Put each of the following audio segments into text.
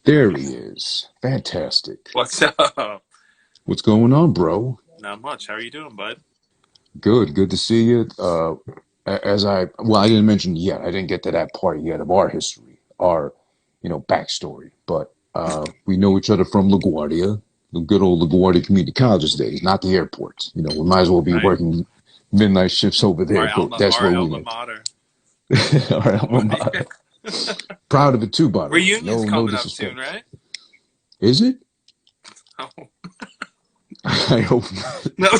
There he is. Fantastic. What's up? What's going on, bro? Not much. How are you doing, bud? Good. Good to see you. I didn't mention yet. I didn't get to that part yet of our history, our, backstory. But we know each other from LaGuardia, the good old LaGuardia Community College's days, not the airport. We might as well be Right. working midnight shifts over there, but that's Our where we alma lived. mater. Our alma mater. Proud of it too, by the way. Reunion's No coming up soon, disrespect. right? Is it? Oh. I hope not. No.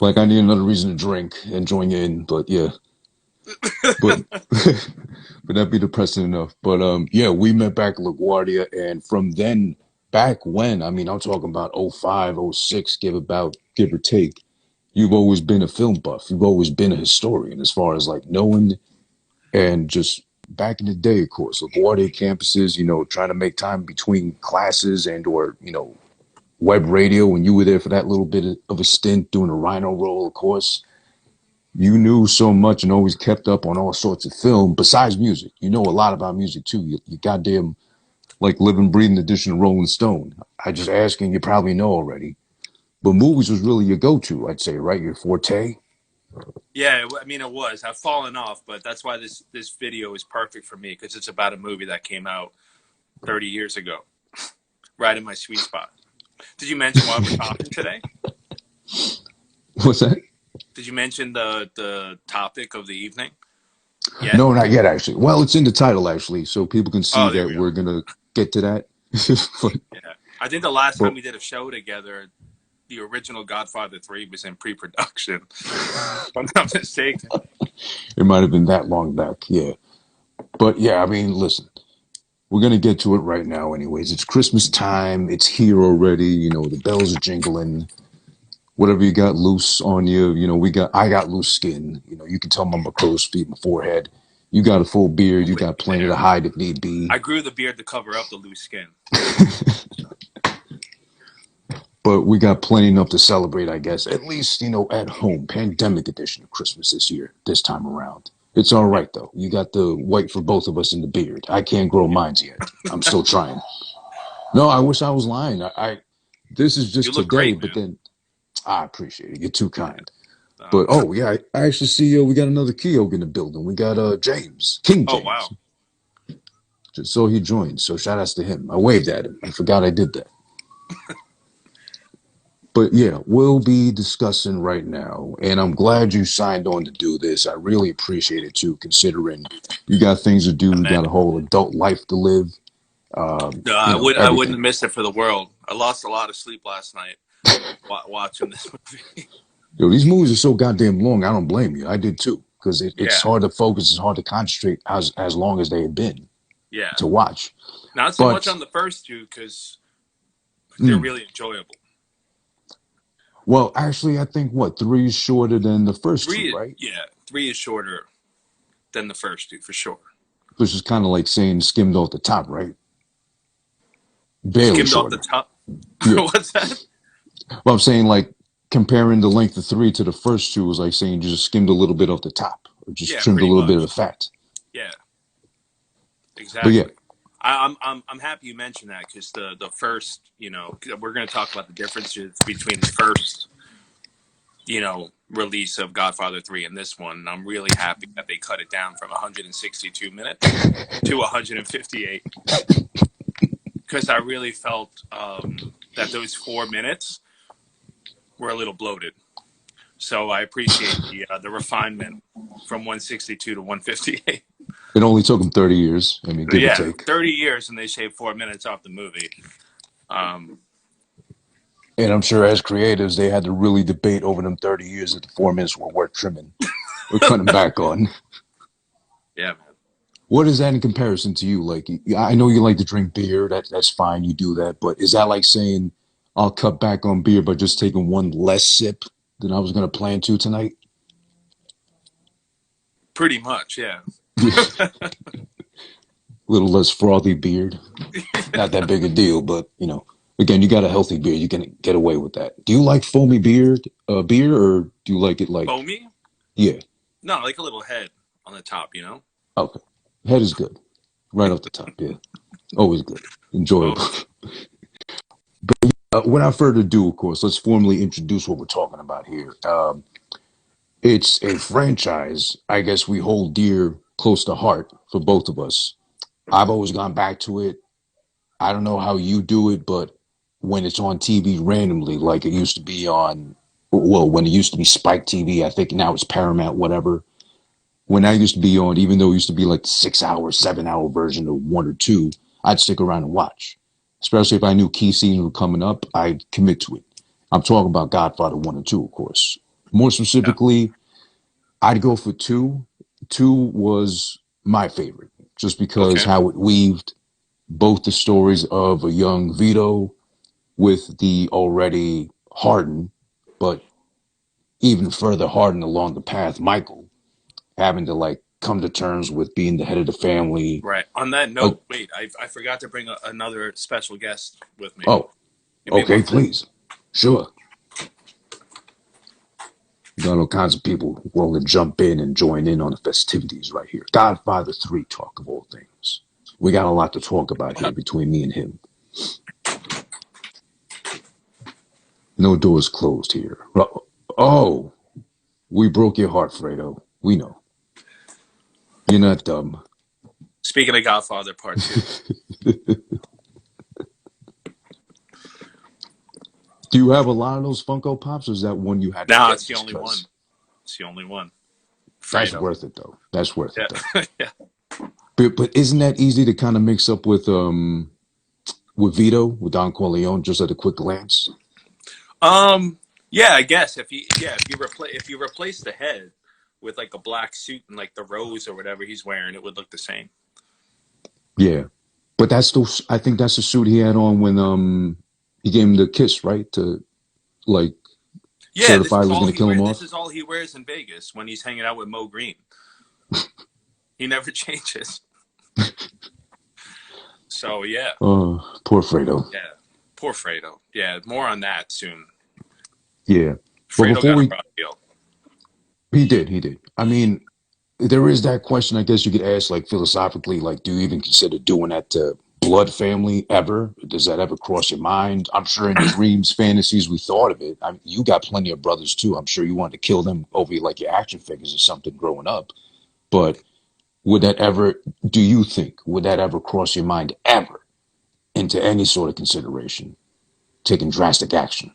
Like I need another reason to drink and join you in, but yeah, but but that'd be depressing enough. But yeah, we met back at LaGuardia, and from then back when, I mean, I'm talking about '05, '06, give or take. You've always been a film buff. You've always been a historian as far as like knowing and just back in the day, of course, LaGuardia campuses, trying to make time between classes and or, web radio when you were there for that little bit of a stint doing a RYNO role, of course. You knew so much and always kept up on all sorts of film besides music. You know a lot about music too. You goddamn like living, breathing edition of Rolling Stone. I just asking, you probably know already. But movies was really your go-to, I'd say, right? Your forte. Yeah, I mean it was. I've fallen off, but that's why this video is perfect for me because it's about a movie that came out 30 years ago, right in my sweet spot. Did you mention why we're talking today? What's that? Did you mention the topic of the evening? Yet? No, not yet, actually. Well, it's in the title, actually, so people can see Oh, there that we go. we're gonna get to that. but, Yeah, I think the last but time we did a show together, the original Godfather 3 was in pre-production. If I'm not mistaken. it might have been that long back, yeah. But yeah, I mean, listen, we're gonna get to it right now, anyways. It's Christmas time. It's here already. The bells are jingling. Whatever you got loose on you, I got loose skin. You can tell I'm a crow's feet, my forehead. You got a full beard. You got plenty to hide if need be. I grew the beard to cover up the loose skin. But we got plenty enough to celebrate, I guess. At least, at home. Pandemic edition of Christmas this time around. It's all right, though. You got the white for both of us in the beard. I can't grow mines yet. I'm still trying. No, I wish I was lying. This is You just look today, great, but man. then I appreciate it. You're too kind. Um, But oh yeah, I actually see we got another Keogh in the building. We got James, King oh James. wow. Just so he joined. So shout outs to him. I waved at him. I forgot I did that. But yeah, we'll be discussing right now, and I'm glad you signed on to do this. I really appreciate it too, considering you got things to do, you Man, got a whole adult life to live, no, I wouldn't everything. miss it for the world. I lost a lot of sleep last night watching this movie. Yo, these movies are so goddamn long. I don't blame you. I did too, because it's Yeah, hard to focus. It's hard to concentrate as long as they have been yeah. to watch. Not so much But on the first two because they're mm, really enjoyable. well, actually, I think what three is shorter than the first two, right? Yeah, three is shorter than the first two for sure. Which is kind of like saying skimmed off the top, right? Barely Skimmed off the shorter. top. Yeah. What's that? Well, I'm saying like comparing the length of three to the first two was like saying you just skimmed a little bit off the top, or just Yeah, trimmed a pretty little bit of the much. fat. Yeah, But yeah, exactly. I'm happy you mentioned that because the first, we're going to talk about the differences between the first, release of Godfather 3 and this one. And I'm really happy that they cut it down from 162 minutes to 158 because I really felt that those 4 minutes were a little bloated. So I appreciate the refinement from 162 to 158. it only took them 30 years. I mean, So give or yeah, take. 30 years and they shaved 4 minutes off the movie. Um, And I'm sure as creatives, they had to really debate over them 30 years if the 4 minutes were worth trimming or cutting back on. yeah, man. What is that in comparison to you? Like, I know you like to drink beer. That's fine. You do that. But is that like saying I'll cut back on beer by just taking one less sip than I was going to plan to tonight? Pretty much, yeah. A little less frothy beard. Not that big a deal, but again, you got a healthy beard. You can get away with that. Do you like foamy beer, or do you like it like, Foamy? yeah, No, like a little head on the top, okay, head is good. Right off the top, yeah. Always good. Enjoyable. Always. Without further ado, of course, let's formally introduce what we're talking about here. It's a franchise I guess we hold dear, close to heart for both of us. I've always gone back to it. I don't know how you do it, but when it's on TV randomly, like it used to be on, well, when it used to be Spike TV, I think now it's Paramount, whatever. When I used to be on, even though it used to be like the 6 hour, 7 hour version of one or two, I'd stick around and watch. Especially if I knew key scenes were coming up, I'd commit to it. I'm talking about Godfather 1 and 2, of course. More Yeah. specifically, I'd go for 2. 2 was my favorite, just because Okay. how it weaved both the stories of a young Vito with the already hardened, but even further hardened along the path, Michael, having to like come to terms with being the head of the family. Right. On that Uh, note, wait, I forgot to bring another special guest with me. oh, Give me okay, 1 second. please. Sure. You got all kinds of people willing to jump in and join in on the festivities right here. Godfather 3 talk of all things. We got a lot to talk about here between me and him. No doors closed here. Oh, we broke your heart, Fredo. We know. You're not dumb. Speaking of Godfather Part 2. Do you have a lot of those Funko Pops, or is that one you had to Nah, get it's the just only one. because? It's the only one. That's Fredo. worth it, though. That's worth it, though. Yeah. Yeah. But isn't that easy to kind of mix up with Vito, with Don Corleone, just at a quick glance? Um. Yeah, I guess if you replace the head with like a black suit and like the rose or whatever he's wearing, it would look the same. Yeah. But that's still, I think that's the suit he had on when he gave him the kiss, right? To like Yeah, this certify he is was all going to he kill him wears. This off. is all he wears in Vegas when he's hanging out with Mo Green. He never changes. So yeah, Oh, poor Fredo. yeah. Poor Fredo. Yeah, more on that soon. Yeah. But Fredo before got a we, raw deal. he did. I mean, there is that question I guess you could ask, like philosophically, like, do you even consider doing that to blood family ever? Does that ever cross your mind? I'm sure in dreams, fantasies, we thought of it. You got plenty of brothers too. I'm sure you wanted to kill them over like your action figures or something growing up. But would that ever, do you think, would that ever cross your mind ever into any sort of consideration, taking drastic action?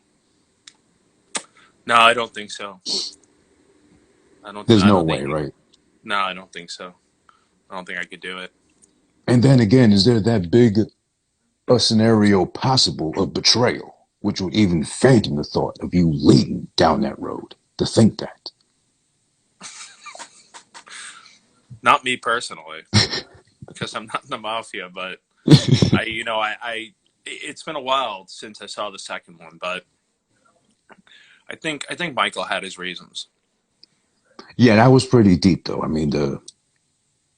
No, I don't think so. There's I no don't way, think. right? No, I don't think so. I don't think I could do it. And then again, is there that big a scenario possible of betrayal, which would even faint in the thought of you leading down that road? To think that. Not me personally, because I'm not in the mafia. But it's been a while since I saw the second one. But I think Michael had his reasons. Yeah, that was pretty deep, though. I mean,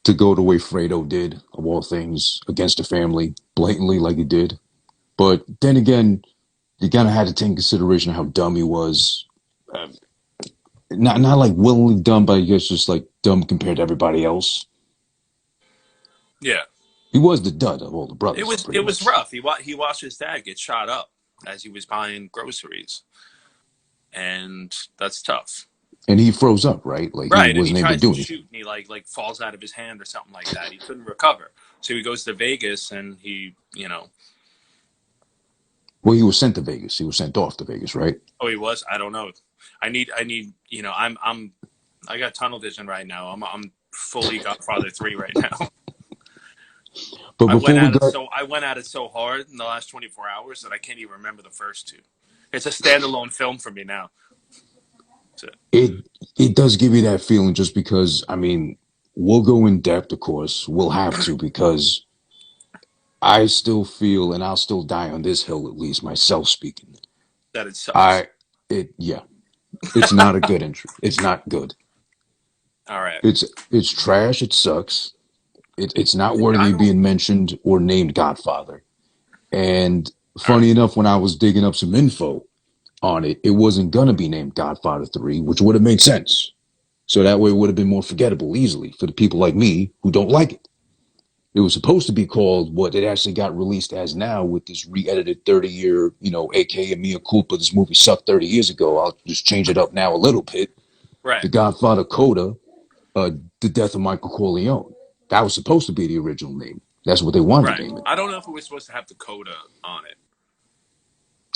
to go the way Fredo did, of all things, against the family, blatantly like he did. But then again, you kind of had to take in consideration how dumb he was. Uh, not like willingly dumb, but I guess just like dumb compared to everybody else. Yeah, He was the dud of all the it brothers, was pretty it was much. rough. He watched his dad get shot up as he was buying groceries, and that's tough. And he froze up, right? Like he Right, and he wasn't able to tries to do anything. shoot, and he like falls out of his hand or something like that. He couldn't recover, so he goes to Vegas, and he. Well, he was sent to Vegas. He was sent off to Vegas, right? Oh, he was. I don't know. I need. I got tunnel vision right now. I'm fully Godfather 3 right now. But I went before we at it got so I went at it so hard in the last 24 hours that I can't even remember the first two. It's a standalone film for me now. That's it. it, it does give you that feeling just because I mean we'll go in depth, of course. We'll have to because I still feel, and I'll still die on this hill, at least myself speaking. That it sucks. I yeah, it's not a good entry. It's not good. All right. It's trash. It sucks. It's not worthy I of don't. being mentioned or named Godfather. And All right. funny enough, when I was digging up some info on it, it wasn't gonna be named Godfather 3, which would have made sense. So that way it would have been more forgettable easily for the people like me who don't like it. It was supposed to be called what it actually got released as now with this re-edited 30-year, aka Mea Culpa. This movie sucked 30 years ago. I'll just change it up now a little bit. Right, The Godfather Coda, uh, the Death of Michael Corleone. That was supposed to be the original name. That's what they wanted to right. name it. I don't know if it was supposed to have the coda on it,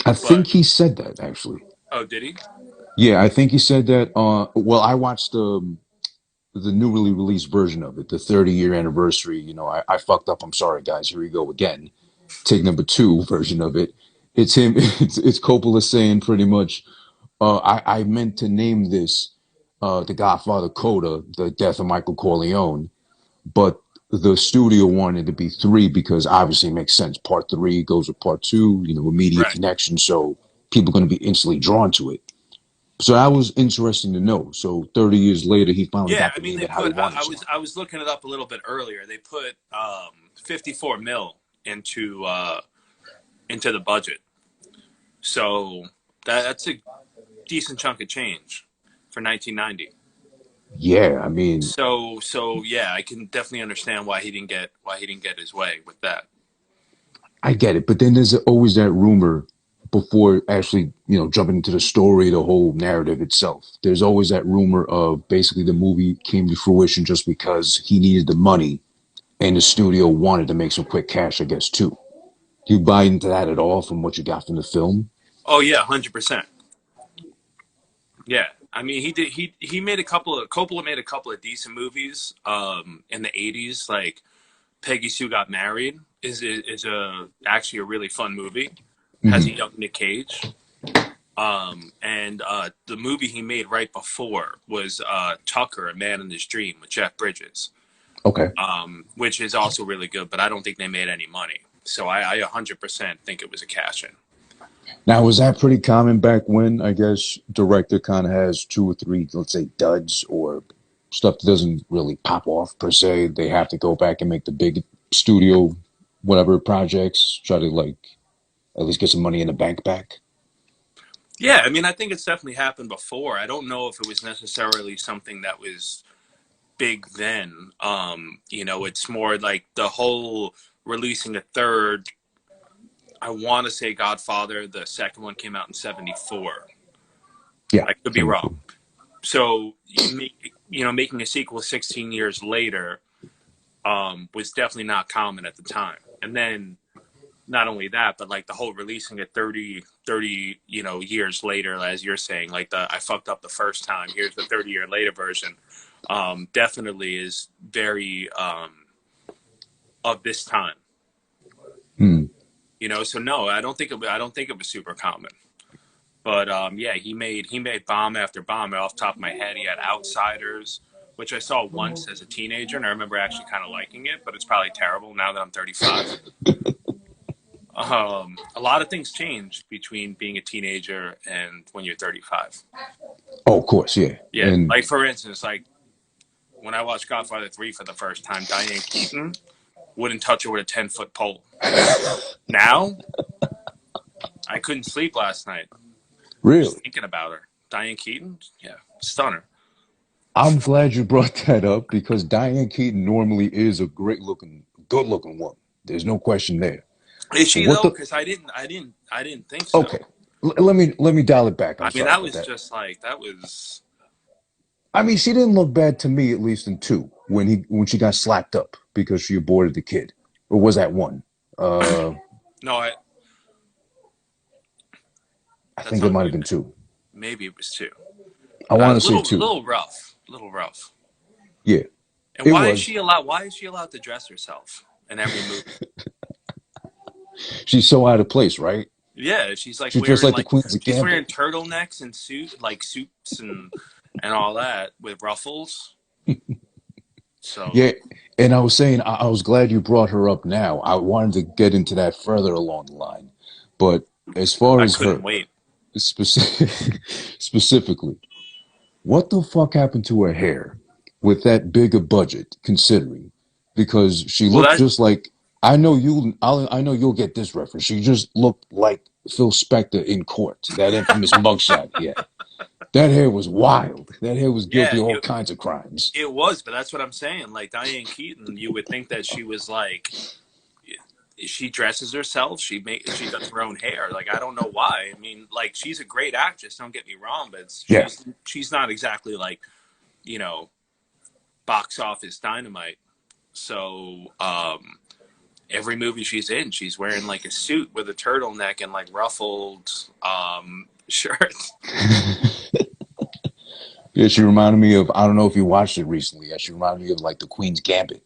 I but think he said that actually. oh, did he? Yeah, I think he said that. Well, I watched the newly released version of it, the 30-year anniversary. I fucked up. I'm sorry, guys. Here we go again. Take number two version of it. It's him. It's Coppola saying pretty much. I meant to name this the Godfather Coda, the Death of Michael Corleone, but the studio wanted to be three because obviously it makes sense. Part three goes with part two. Immediate Right. connection, so people are going to be instantly drawn to it. So that was interesting to know. So 30 years later, he finally Yeah, got I to mean, name they it how he put. wanted I to. was I was looking it up a little bit earlier. They put 54 mil into the budget, so that's a decent chunk of change for 1990. Yeah, I mean, So yeah, I can definitely understand why he didn't get his way with that. I get it, but then there's always that rumor before actually, jumping into the story, the whole narrative itself. There's always that rumor of basically the movie came to fruition just because he needed the money and the studio wanted to make some quick cash, I guess, too. Do you buy into that at all from what you got from the film? Oh yeah, 100%. Yeah, I mean he made a couple of Coppola made a couple of decent movies in the 80s, like Peggy Sue Got Married is a actually a really fun movie. Has a Hmm. young Nick Cage. And the movie he made right before was Tucker, A Man in His Dream with Jeff Bridges, Okay. which is also really good, but I don't think they made any money. So I 100% think it was a cash in. Now, was that pretty common back when, I guess, director kind of has two or three, let's say, duds or stuff that doesn't really pop off per se? They have to go back and make the big studio, whatever projects, try to like at least get some money in the bank back. Yeah, I mean, I think it's definitely happened before. I don't know if it was necessarily something that was big then. It's more like the whole releasing a third. I want to say Godfather. The second one came out in '74. Yeah, I could be wrong. 74. So making a sequel 16 years later was definitely not common at the time. And then not only that, but like the whole releasing it 30 years later, as you're saying, like I fucked up the first time. Here's the 30-year later version. Definitely is very of this time. Hmm. So no, I don't think it was super common. But yeah, he made bomb after bomb. Off the top of my head, he had Outsiders, which I saw once as a teenager, and I remember actually kind of liking it. But it's probably terrible now that I'm 35. A lot of things change between being a teenager and when you're 35. Oh, of course, yeah. Yeah, And like for instance, like when I watched Godfather 3 for the first time, Diane Keaton wouldn't touch her with a 10-foot pole. Now, I couldn't sleep last night just really, thinking about her. Diane Keaton, yeah, stunner. I'm glad you brought that up because Diane Keaton normally is a great looking, good looking woman. There's no question there. Is But she what though? the? Because I didn't think so. Okay, let me dial it back. I'm I mean, sorry that about was that. just like that was. I mean, she didn't look bad to me, at least in two, when she got slapped up because she aborted the kid, or was that one? Uh, No, I that think it sounds might have like been two. maybe it was two. I want to say Little two. little rough, little rough. Yeah, And it why is was. she allowed? Why is she allowed to dress herself in every movie? She's so out of place, right? Yeah, she's like She's just wearing like the like Queens of she's wearing Gambit. turtlenecks and suits and all that with ruffles. So Yeah, and I was saying I was glad you brought her up now. I wanted to get into that further along the line, but as far I as couldn't her wait. specifically, what the fuck happened to her hair with that bigger budget? Considering because she Well, looked just like I know you'll get this reference. She just looked like Phil Spector in court. That infamous mugshot he had. That hair was wild. That hair was guilty Yeah, of all kinds of crimes. it was, but that's what I'm saying. Like Diane Keaton, you would think that she was like she dresses herself, she does her own hair. Like I don't know why. I mean, like she's a great actress. Don't get me wrong, but Yeah. she's not exactly like you know box office dynamite. So every movie she's in, she's wearing like a suit with a turtleneck and like ruffled shirts. Yeah, she reminded me of, I don't know if you watched it recently. Yeah, she reminded me of like the Queen's Gambit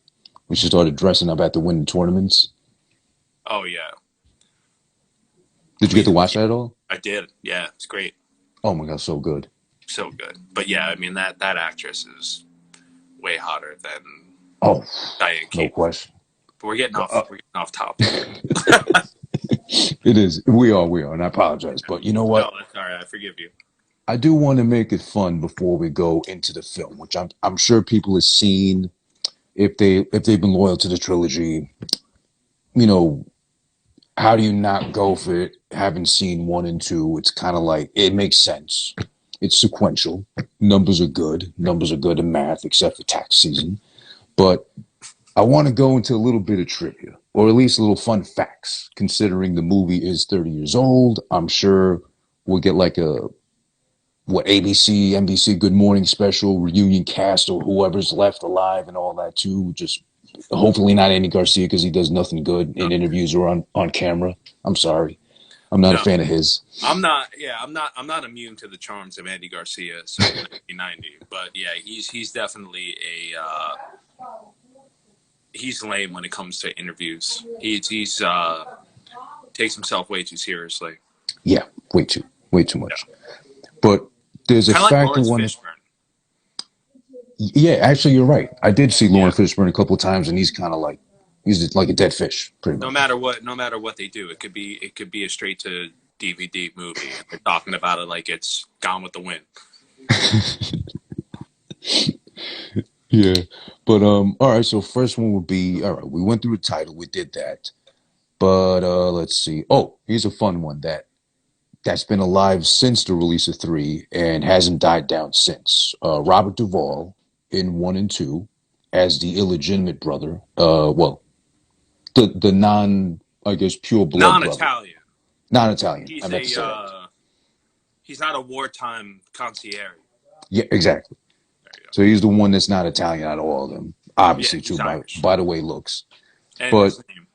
when she started dressing up at the winning tournaments. Oh yeah, Did you get Queen to of watch that at all? I did. Yeah, it's great, Oh my God, so good. so good. But yeah, I mean that actress is way hotter than Oh, Diane no Keaton. question. But Uh, we're getting off topic here. it is. We are, and I apologize. But you know No, what? that's all right. I forgive you. I do want to make it fun before we go into the film, which I'm sure people have seen if they've been loyal to the trilogy. You know, how do you not go for it? Having seen one and two, it's kind of like it makes sense. It's sequential. Numbers are good. Numbers are good in math, except for tax season. But I want to go into a little bit of trivia, or at least a little fun facts. Considering the movie is 30 years old, I'm sure we'll get like a ABC, NBC Good Morning special reunion cast or whoever's left alive and all that too. Just hopefully not Andy Garcia because he does nothing good No, in interviews or on camera. I'm sorry, I'm not a no, fan of his. I'm not. Yeah, I'm not immune to the charms of Andy Garcia circa 1990. But yeah, he's definitely a he's lame when it comes to interviews. He's takes himself way too seriously. Yeah, way too Yeah, much. But there's a kind of like fact I Lawrence want to. Fishburne. Yeah, actually, you're right. I did see Yeah, Lawrence Fishburne a couple of times, and he's like a dead fish, pretty much. no matter what they do, it could be a straight to DVD movie, and they're talking about it like it's Gone with the Wind. Yeah, but all right. So first one would be all right. We went through the title, we did that, but let's see. Oh, here's a fun one that's been alive since the release of three and hasn't died down since. Robert Duvall in one and two as the illegitimate brother. Well, the non, I guess, pure blood brother, Non-Italian. non Italian. I He's meant to a say that. he's not a wartime concierge. Yeah, exactly. There you go. So he's the one that's not Italian out of all of them. Yeah, Obviously, too, he's Irish, by the way he looks. and But his name.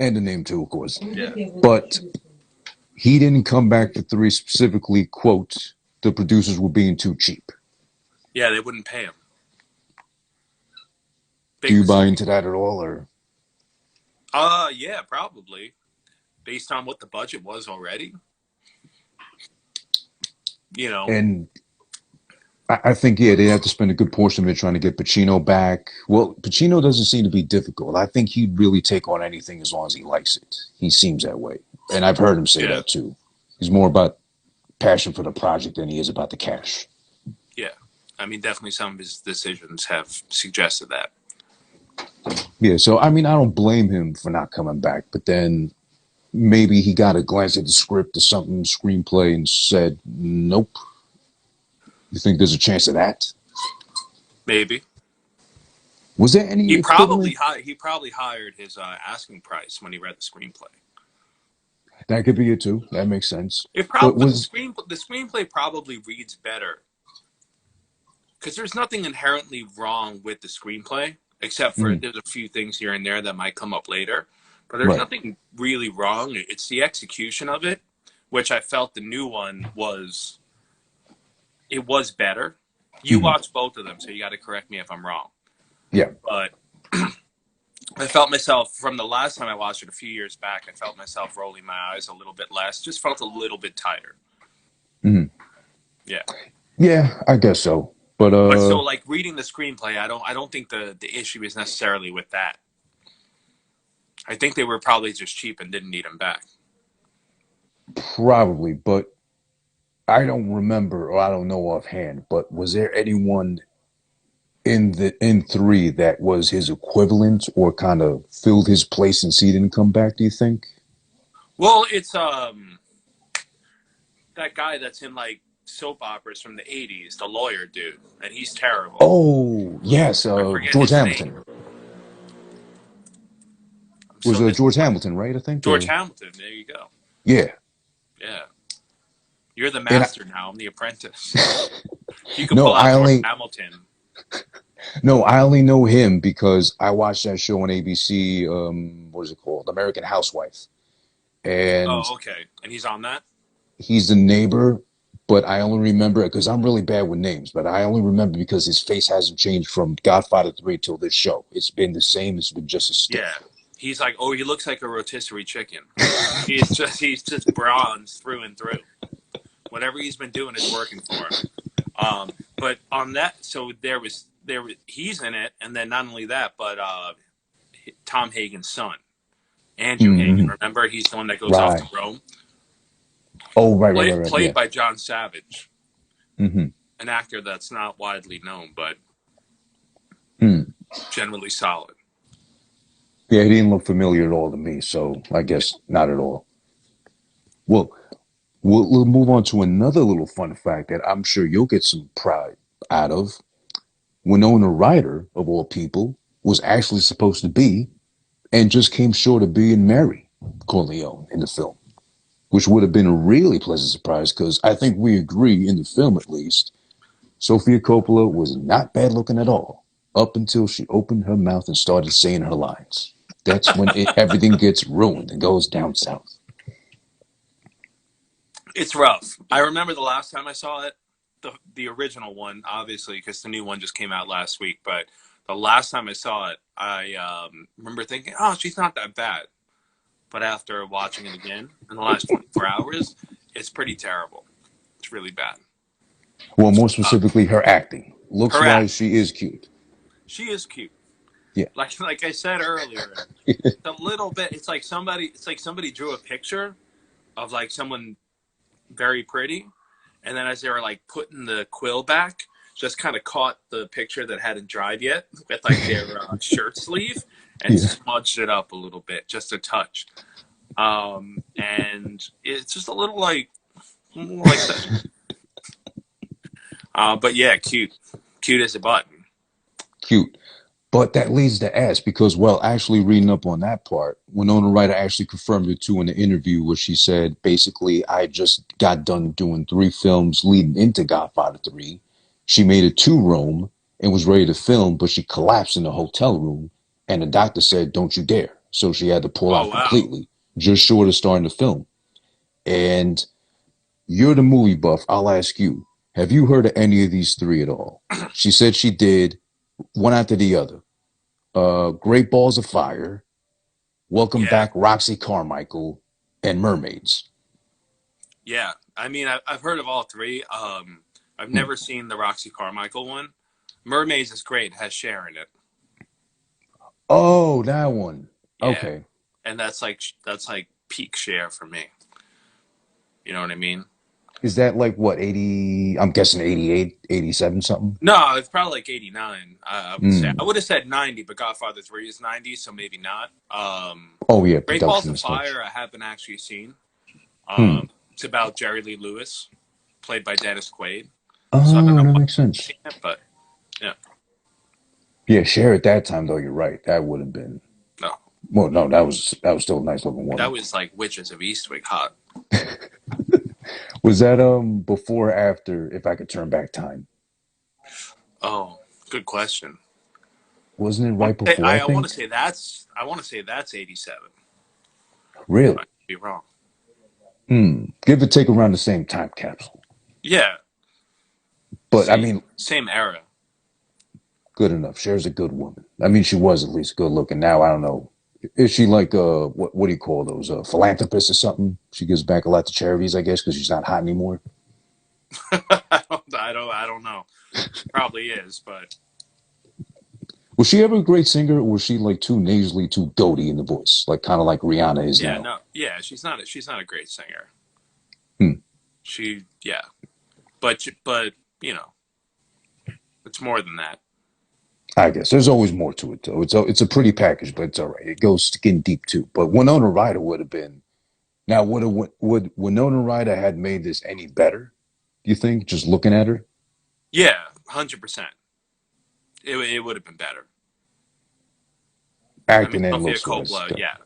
and the name too, of course. Yeah, But he didn't come back for three specifically, quote, the producers were being too cheap. yeah, they wouldn't pay him. Do Big you buy mistake. into that at all or Yeah, probably based on what the budget was already. You know, and I think yeah, they have to spend a good portion of it trying to get Pacino back. Well, Pacino doesn't seem to be difficult. I think he'd really take on anything as long as he likes it. He seems that way. And I've heard him say yeah, that too. He's more about passion for the project than he is about the cash. yeah. I mean, definitely some of his decisions have suggested that. Yeah, so I mean, I don't blame him for not coming back, but then maybe he got a glance at the script or something, screenplay, and said, "Nope." You think there's a chance of that? Maybe Was there any equivalent? he probably hired his asking price when he read the screenplay. That could be it too. That makes sense. But Was the screenplay probably reads better because there's nothing inherently wrong with the screenplay except for mm, there's a few things here and there that might come up later. But there's right? nothing really wrong. It's the execution of it, which I felt the new one was it was better. You Hmm. watched both of them, so you got to correct me if I'm wrong. Yeah. But I felt myself from the last time I watched it a few years back. I felt myself rolling my eyes a little bit less. Just felt a little bit tighter. Hmm. Yeah. Yeah, I guess so. But But so like reading the screenplay, I don't think the issue is necessarily with that. I think they were probably just cheap and didn't need him back. probably. But I don't remember, or I don't know offhand. But was there anyone in three that was his equivalent, or kind of filled his place since he didn't come back? Do you think? Well, it's that guy that's in like soap operas from the 80s, the lawyer dude, and he's terrible. Oh, yes, I forget George his name. Hamilton. I'm Was so George disappointed. Hamilton, right? I think. George Hamilton, there you go. Yeah. Yeah. You're the And master now. I'm the apprentice. You could no, pull I out George only Hamilton. no, I only know him because I watched that show on ABC. What is it called? American Housewife, and Oh, okay. And he's on that? he's the neighbor. But I only remember it because I'm really bad with names. But I only remember because his face hasn't changed from Godfather 3 till this show. It's been the same. It's been just as Yeah. stiff. He's like, oh, he looks like a rotisserie chicken. He's just bronze through and through. Whatever he's been doing is working for him. But on that, so he's in it, and then not only that, but Tom Hagen's son, Andrew Hagen. Mm-hmm. Remember, he's the one that goes off to Right. Rome, Oh, right. played Yeah. by John Savage, Mm-hmm. an actor that's not widely known, but Mm. generally solid. Yeah, he didn't look familiar at all to me, so I guess not at all. Well, we'll move on to another little fun fact that I'm sure you'll get some pride out of. Winona Ryder, of all people, was actually supposed to be and just came short of being Mary Corleone in the film, which would have been a really pleasant surprise because I think we agree, in the film at least, Sofia Coppola was not bad looking at all up until she opened her mouth and started saying her lines. That's when everything gets ruined and goes down south. It's rough. I remember the last time I saw it, the original one, obviously, because the new one just came out last week. But the last time I saw it, I remember thinking, "Oh, she's not that bad." But after watching it again in the last 24 hours, it's pretty terrible. It's really bad. Well, more Uh, specifically, her acting. Looks her wise, acting, she is cute. she is cute. Yeah. Like I said earlier, a little bit. It's like somebody drew a picture of like someone very pretty, and then as they were like putting the quill back, just kind of caught the picture that hadn't dried yet with like their shirt sleeve and Yeah. smudged it up a little bit, just a touch. And it's just a little like that. But yeah, cute as a button. Cute. But that leads to ask because, well, actually reading up on that part, Winona Ryder actually confirmed it too in the interview where she said, basically, I just got done doing 3 films leading into Godfather 3. She made it to Rome and was ready to film, but she collapsed in the hotel room and the doctor said, don't you dare. So she had to pull Oh out wow. completely, just short of starting the film. And you're the movie buff. I'll ask you, have you heard of any of these 3 at all? She said she did, one after the other. Great Balls of Fire, Welcome Yeah, Back, Roxy Carmichael, and Mermaids. yeah. I mean, I've heard of all 3. I've Hmm. never seen the Roxy Carmichael one. Mermaids is great. It has Cher in it. Oh, that one. Yeah, Okay. and that's like peak Cher for me. You know what I mean? Is that like what, 80? I'm guessing 88, 87 something? No, it's probably like 89. I would say. I Hmm. would have said 90, but Godfather 3 is 90, so maybe not. Oh, yeah, Great Balls production of and such. Fire, I haven't actually seen. Hmm. It's about Jerry Lee Lewis, played by Dennis Quaid. So I don't Oh, know that why makes I've sense. seen it, but yeah, Yeah, Cher at that time, though, you're right. That would have been, no. well, no, that was still a nice looking That woman. was like Witches of Eastwick hot. Was that before or after If I Could Turn Back Time? Oh, good question. Wasn't it right before, I I want to think? say that's 87. I Really? could be wrong. Give or take around the same time capsule. Yeah, But I mean, same era. good enough. Cher's a good woman. I mean, she was at least good looking. Now I don't know. Is she like what do you call those philanthropists or something? She gives back a lot to charities, I guess, because she's not hot anymore. I don't know. Probably is, but Was she ever a great singer, or was she like too nasally, too goaty in the voice, like kind of like Rihanna is yeah, now? no, yeah, she's not a great singer. Hmm. Yeah, but you know, it's more than that. I guess there's always more to it though. It's a pretty package, but it's all right. It goes skin deep too. But Winona Ryder would have been now. Would Winona Ryder had made this any better? You think just looking at her, Yeah, 100%. It would have been better. I mean, acting and Sofia looks wise? Coppola, yeah,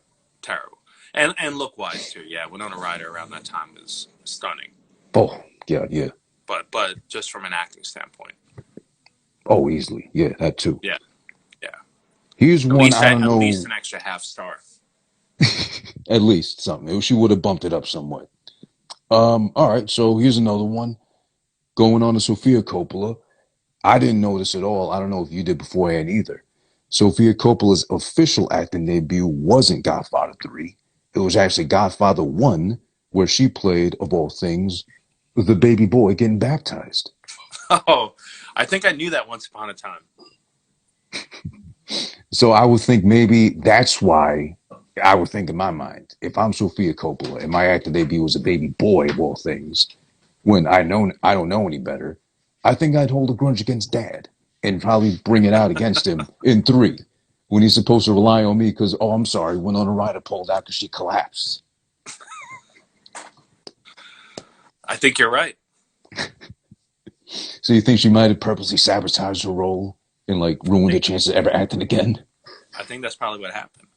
terrible. And look wise too. Yeah, Winona Ryder around that time was stunning. Oh God, yeah. But just from an acting standpoint, Oh, easily, yeah, that too. yeah, yeah. Here's one I don't At least know. an extra half star. At least something. She would have bumped it up somewhat. All right. So here's another one going on to Sofia Coppola. I didn't know this at all. I don't know if you did beforehand either. Sofia Coppola's official acting debut wasn't Godfather 3. It was actually Godfather 1, where she played, of all things, the baby boy getting baptized. Oh, I think I knew that once upon a time. So I would think maybe that's why I would think in my mind, if I'm Sofia Coppola and my acting debut was a baby boy of all things, when I don't know any better, I think I'd hold a grudge against Dad and probably bring it out against him in 3 when he's supposed to rely on me because, oh, I'm sorry, Winona Ryder pulled out because she collapsed. I think you're right. So you think she might have purposely sabotaged her role and like I ruined her think chances of ever acting again? I think that's probably what happened.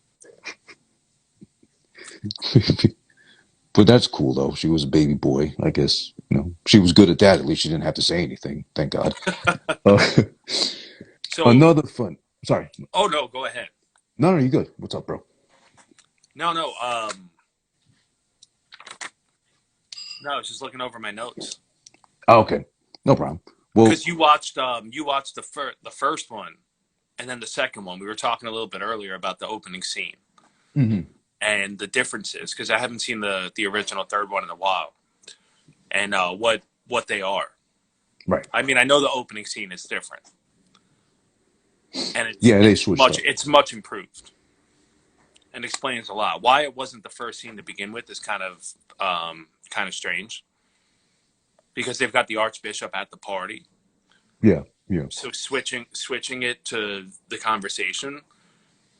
But that's cool though. She was a baby boy, I guess. You know, she was good at that. At least she didn't have to say anything. Thank God. Uh, So, another fun. Sorry. oh no, go ahead. No, no, you good. What's up, bro? No, no, no. I was just looking over my notes Oh, okay, no problem. Well, because you watched the first one and then the second one. We were talking a little bit earlier about the opening scene mhm, and the differences because I haven't seen the original third one in a while and what they are. right. I mean, I know the opening scene is different and Yeah, they switched up. it's much improved and explains a lot. Why it wasn't the first scene to begin with is kind of strange because they've got the Archbishop at the party. Yeah, yeah. So switching it to the conversation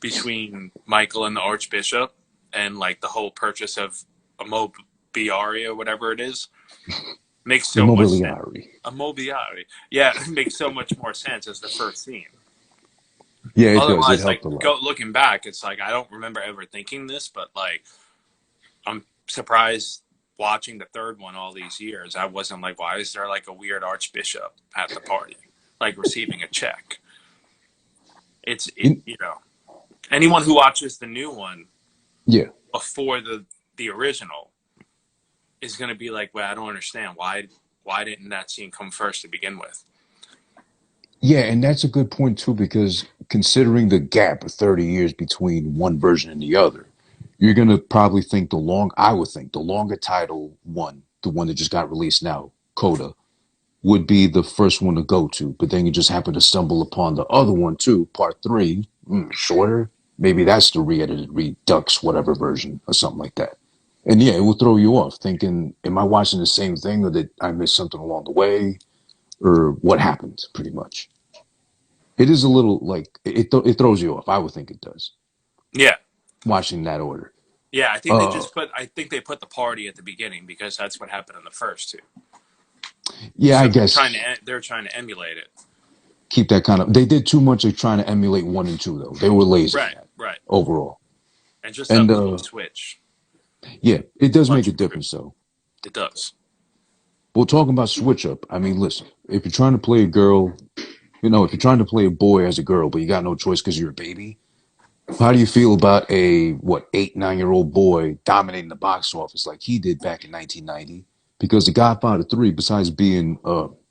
between Michael and the Archbishop and like the whole purchase of a mobiliari or whatever it is makes so much sense. Immobiliari. A mobiliari, yeah, it makes so much more sense as the first scene. Yeah, it does. It Otherwise, like helped a lot. go looking back, it's like I don't remember ever thinking this, but like I'm surprised watching the third one all these years. I wasn't like, why is there like a weird archbishop at the party, like receiving a check? In, You know, anyone who watches the new one yeah, before the original is going to be like, well, I don't understand why didn't that scene come first to begin with? yeah, and that's a good point too because considering the gap of 30 years between one version and the other, you're gonna probably think I would think the longer title one, the one that just got released now, Coda, would be the first one to go to, but then you just happen to stumble upon the other one too, part 3, shorter. Maybe that's the re-edited Redux whatever version or something like that. And yeah, it will throw you off thinking, am I watching the same thing or did I miss something along the way or what happened pretty much. It is a little like it throws you off. I would think it does Yeah, watching that order. yeah. Uh, I think they put the party at the beginning because that's what happened in the first two. yeah, I So guess they're trying to emulate it. keep that kind of. They did too much of trying to emulate 1 and 2 though. They were lazy in Right, that right. overall. And just that And little switch, yeah, it does make much a improved. difference though. It does. Well, talking about switch up, I mean, listen, if you're trying to play a girl, if you're trying to play a boy as a girl, but you got no choice because you're a baby, how do you feel about a, what, 8, 9 year old boy dominating the box office like he did back in 1990? Because The Godfather 3, besides being,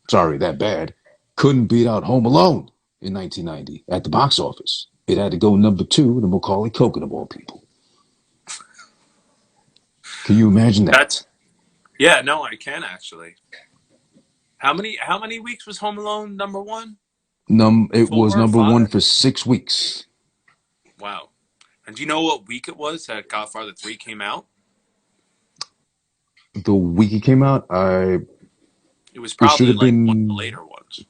sorry, that bad, couldn't beat out Home Alone in 1990 at the box office. It had to go number 2 to Macaulay Culkin of all people. Can you imagine that? That's yeah. No, I can actually. How many weeks was Home Alone number one? It was Four or number 1 five? for 6 weeks. Wow. And do you know what week it was that Godfather 3 came out? The week it came out, It was it should probably have like one of the been. later ones.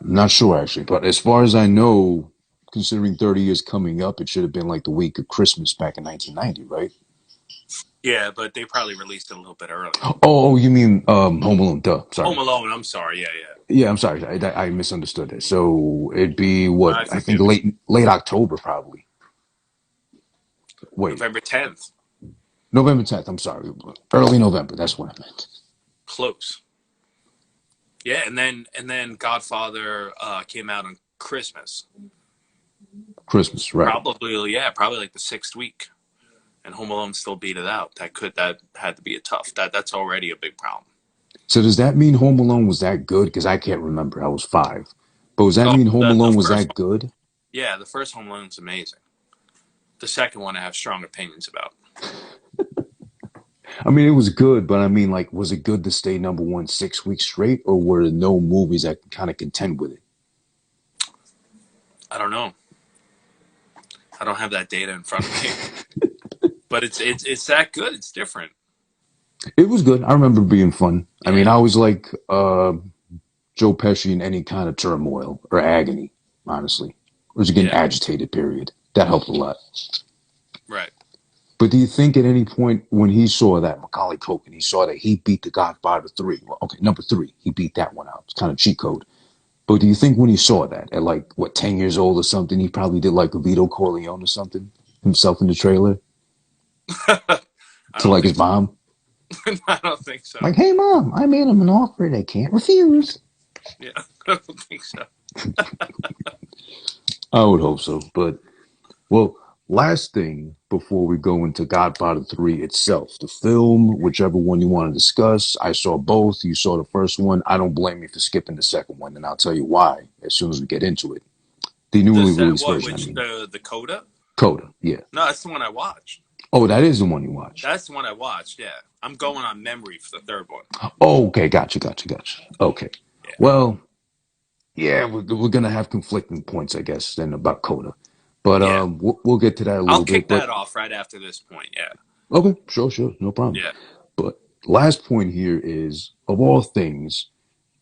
Not sure actually, but as far as I know, considering 30 years coming up, it should have been like the week of Christmas back in 1990, right? Yeah, but they probably released it a little bit earlier. Oh, you mean Home Alone? Duh. Home Sorry. Alone. I'm sorry. Yeah, yeah. Yeah, I'm sorry. I misunderstood it. So it'd be what I I think forgive you. late October probably. Wait, November 10th. November 10th. I'm sorry, early November. That's what I meant. Close. Yeah, and then Godfather came out on Christmas. Christmas, right? Probably, yeah, probably like the sixth week, and Home Alone still beat it out. That had to be a tough. That's already a big problem. So does that mean Home Alone was that good? Because I can't remember. I was 5. But does that Oh, mean Home the Alone was first that one, good? yeah, the first Home Alone's amazing. The second one I have strong opinions about. I mean, it was good, but I mean, like, was it good to stay number one 6 weeks straight, or were there no movies that kind of contend with it? I don't know. I don't have that data in front of me, but it's that good. It's different. It was good. I remember being fun. I mean, Yeah, I was like Joe Pesci in any kind of turmoil or agony, honestly. Or just getting yeah, agitated, period. That helped a lot. right. But do you think at any point when he saw that Macaulay Culkin, he saw that he beat the Godfather 3? Well, okay, number 3, he beat that one out. It's kind of cheat code. But do you think when he saw that at like, what, 10 years old or something, he probably did like a Vito Corleone or something himself in the trailer I to don't like his think so. mom? I don't think so. Like, hey, mom, I made him an offer they can't refuse. Yeah, I don't think so. I would hope so. But, well, last thing before we go into Godfather 3 itself, the film, whichever one you want to discuss. I saw both. You saw the first one. I don't blame you for skipping the second one, and I'll tell you why as soon as we get into it. The The newly set released what? version, I Which mean. the Coda? Coda, yeah. No, that's the one I watched. Oh, that is the one you watched. That's the one I watched. Yeah, I'm going on memory for the third one. Oh, okay, gotcha. Okay. Yeah, Well, yeah, we're gonna have conflicting points, I guess, then about Coda, but yeah. we'll get to that a I'll little bit. kick But that off right after this point. Yeah, okay, sure, no problem. yeah, But last point here is, of all things,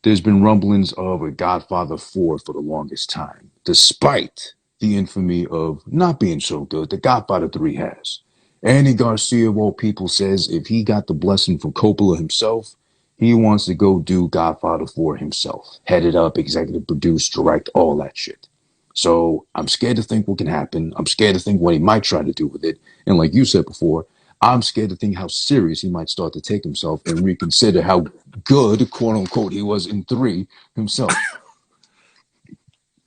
there's been rumblings of a Godfather 4 for the longest time, despite the infamy of not being so good. The Godfather 3 has. Andy Garcia, of all people, says if he got the blessing from Coppola himself, he wants to go do Godfather 4 himself. Head it up, executive produce, direct, all that shit. So I'm scared to think what can happen. I'm scared to think what he might try to do with it. And like you said before, I'm scared to think how serious he might start to take himself and reconsider how good, quote unquote, he was in 3 himself.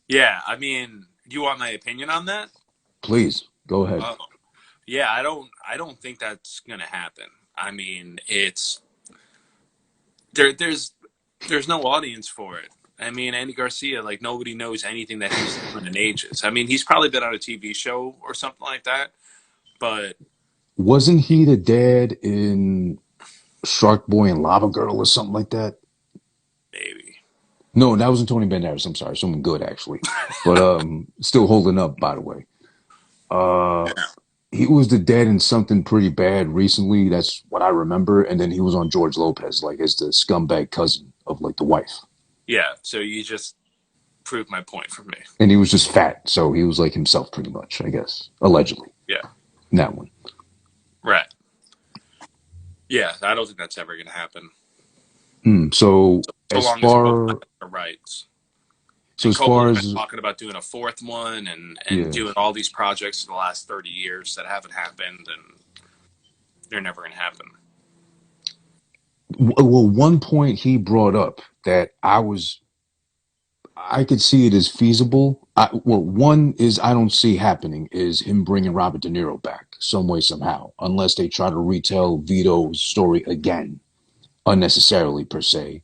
yeah. I mean, you want my opinion on that? Please, go ahead. Oh, yeah. I don't think that's gonna happen. I mean, it's there. There's no audience for it. I mean, Andy Garcia, like nobody knows anything that he's done in ages. I mean, he's probably been on a TV show or something like that, but Wasn't he the dad in Shark Boy and Lava Girl or something like that? maybe. No, that wasn't Tony Banderas. I'm sorry, someone good actually, but still holding up. By the way, uh, Yeah. he was the dad in something pretty bad recently. That's what I remember. And then he was on George Lopez, like as the scumbag cousin of like the wife. Yeah. So you just proved my point for me. And he was just fat, so he was like himself pretty much, I guess, allegedly. Yeah. In that one. Right. Yeah. I don't think that's ever gonna happen. So So as long as Coda far has the rights. so And as far Coppola's been as talking about doing a fourth one and yeah, doing all these projects in the last 30 years that haven't happened, and they're never going to happen. well, one point he brought up that I could see it as feasible. One is I don't see happening is him bringing Robert De Niro back some way somehow, unless they try to retell Vito's story again unnecessarily per se.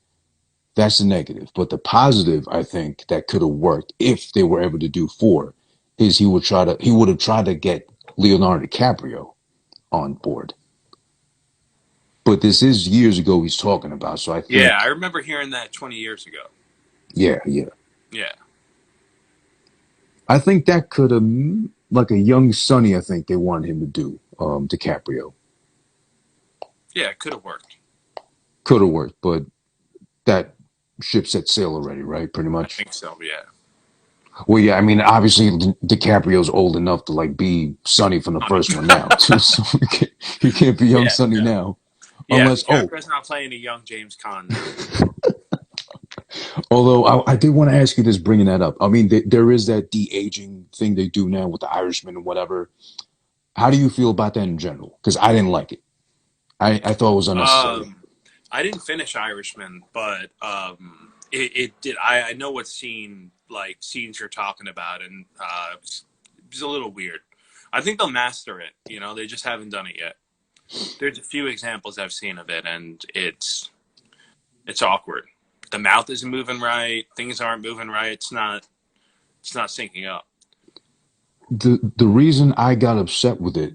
That's the negative. But the positive, I think, that could have worked if they were able to do 4, is he would have tried to get Leonardo DiCaprio on board. But this is years ago he's talking about, so I Yeah, I think, remember hearing that 20 years ago. yeah. Yeah. I think that could have, like a young Sonny, I think they wanted him to do, DiCaprio. Yeah, it could have worked. Could have worked, but that ship set sail already, right? Pretty I much. think so, yeah. Well, yeah, I mean, obviously DiCaprio's old enough to like be Sonny from the Funny. first one now, too. So He can't be young Yeah, Sonny no. now, Yeah, unless Capra's not playing a young James Caan now. although I did want to ask you this, bringing that up. I mean, there is that de aging thing they do now with the Irishman and whatever. How do you feel about that in general? Because I didn't like it. I thought it was unnecessary. Um, I didn't finish Irishman, but it did. I know what scenes you're talking about, and it's a little weird. I think they'll master it. You know, they just haven't done it yet. There's a few examples I've seen of it, and it's awkward. The mouth isn't moving right. Things aren't moving right. It's not syncing up. The reason I got upset with it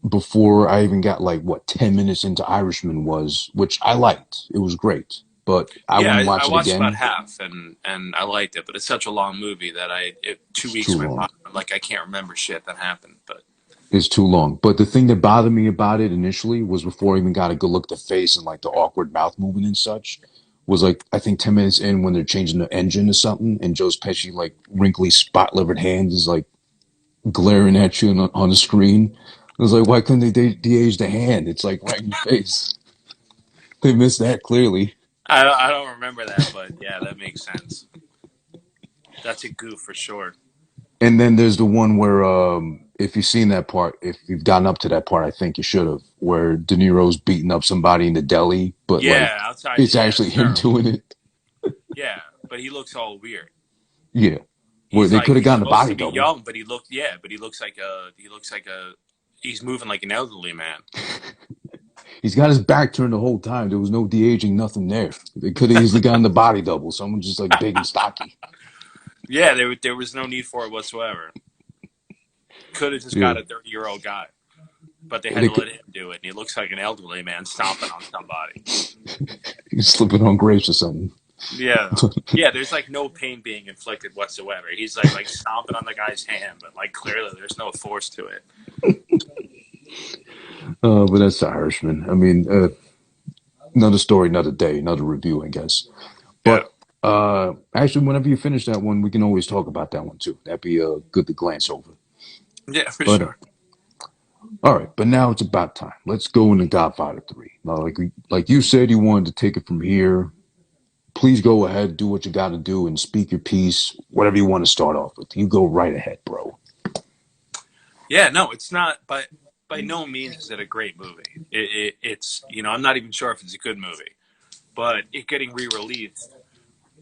before I even got like what 10 minutes into Irishman was, which I liked. It was great, but I Yeah, wouldn't I watch it watched about again. half, and I liked it, but it's such a long movie that two It's too weeks went by. long. I'm like, I can't remember shit that happened, but It's too long. But the thing that bothered me about it initially was before I even got a good look at the face and like the awkward mouth movement and such. Was like I think 10 minutes in when they're changing the engine or something, and Joe's Pesci like wrinkly spot livered hand is like glaring at you on the screen. I was like, why couldn't they de-age the hand? It's like right in your face. They missed that clearly. I don't remember that, but yeah, that makes sense. That's a goof for sure. And then there's the one where, if you've seen that part, if you've gotten up to that part, I think you should have, where De Niro's beating up somebody in the deli, but like Yeah, outside. it's Yeah, actually it's him terrible. doing it. Yeah, but he looks all weird. Yeah, where He's they like could have he's gotten a supposed body to be double. young, but he looks like a he's moving like an elderly man. He's got his back turned the whole time. There was no de aging, nothing there. They could have easily gotten the body double. Someone just like big and stocky. Yeah, there was no need for it whatsoever. Could have just Yeah, got a 30-year-old guy, but they had they to could. let him do it, and he looks like an elderly man stomping on somebody. He's slipping on grapes or something. Yeah. Yeah, there's like no pain being inflicted whatsoever. He's like stomping on the guy's hand, but like clearly there's no force to it. But that's the Irishman. I mean, another story, another day, another review, I guess. Yeah. But actually, whenever you finish that one, we can always talk about that one too. That'd be good to glance over. Yeah, for But sure. all right, but now it's about time. Let's go into Godfather 3. Now, like you said, you wanted to take it from here. Please go ahead, do what you got to do, and speak your piece. Whatever you want to start off with, you go right ahead, bro. Yeah, no, it's not but by no means is it a great movie. It's I'm not even sure if it's a good movie, but it getting re-released,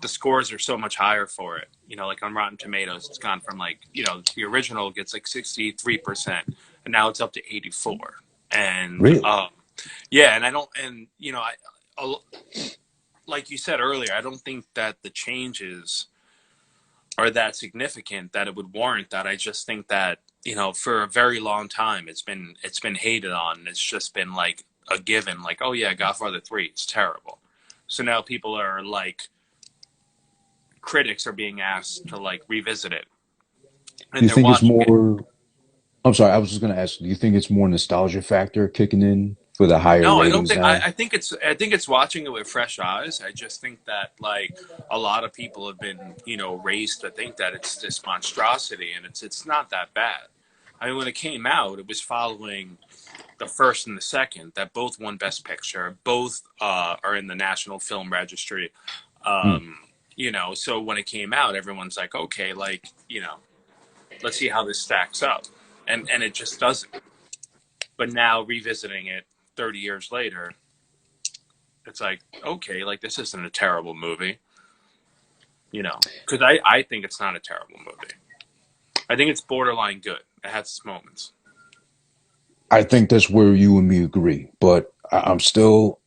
the scores are so much higher for it. Like on Rotten Tomatoes, it's gone from like, the original gets like 63%, and now it's up to 84. And Really? yeah, and I don't, and like you said earlier, I don't think that the changes are that significant that it would warrant that. I just think that for a very long time it's been hated on. It's just been like a given, like, oh yeah, Godfather 3, it's terrible. So now people are like, critics are being asked to like revisit it, Do and you they're think it's watching it. more? I'm sorry, I was just going to ask. Do you think it's more nostalgia factor kicking in for the higher No, I don't ratings think. now? I think it's watching it with fresh eyes. I just think that like a lot of people have been raised to think that it's this monstrosity, and it's not that bad. I mean, when it came out, it was following the first and the second that both won Best Picture. Both are in the National Film Registry. Hmm. So when it came out, everyone's like, okay, like let's see how this stacks up, and it just doesn't. But now revisiting it 30 years later, it's like, okay, like this isn't a terrible movie, because I think it's not a terrible movie. I think it's borderline good. It has its moments. I think that's where you and me agree, but I'm still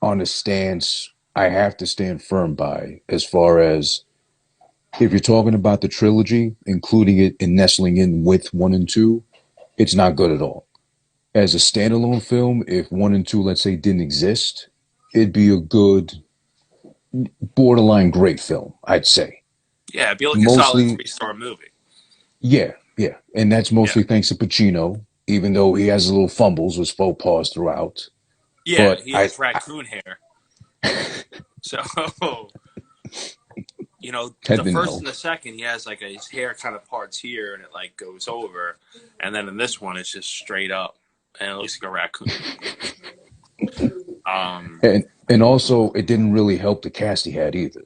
on a stance I have to stand firm by as far as if you're talking about the trilogy, including it and nestling in with one and two, it's not good at all. As a standalone film, if one and two, let's say, didn't exist, it'd be a good, borderline great film, I'd say. Yeah, it'd be like a solid Mostly, three-star movie. yeah, yeah. And that's Yeah. mostly thanks to Pacino, even though he has little fumbles with faux pas throughout. Yeah, But he has raccoon hair. So, that the didn't first help. and the second, he has like his hair kind of parts here and it like goes over. And then in this one, it's just straight up. and it looks like a raccoon. Um, And also, it didn't really help the cast he had either.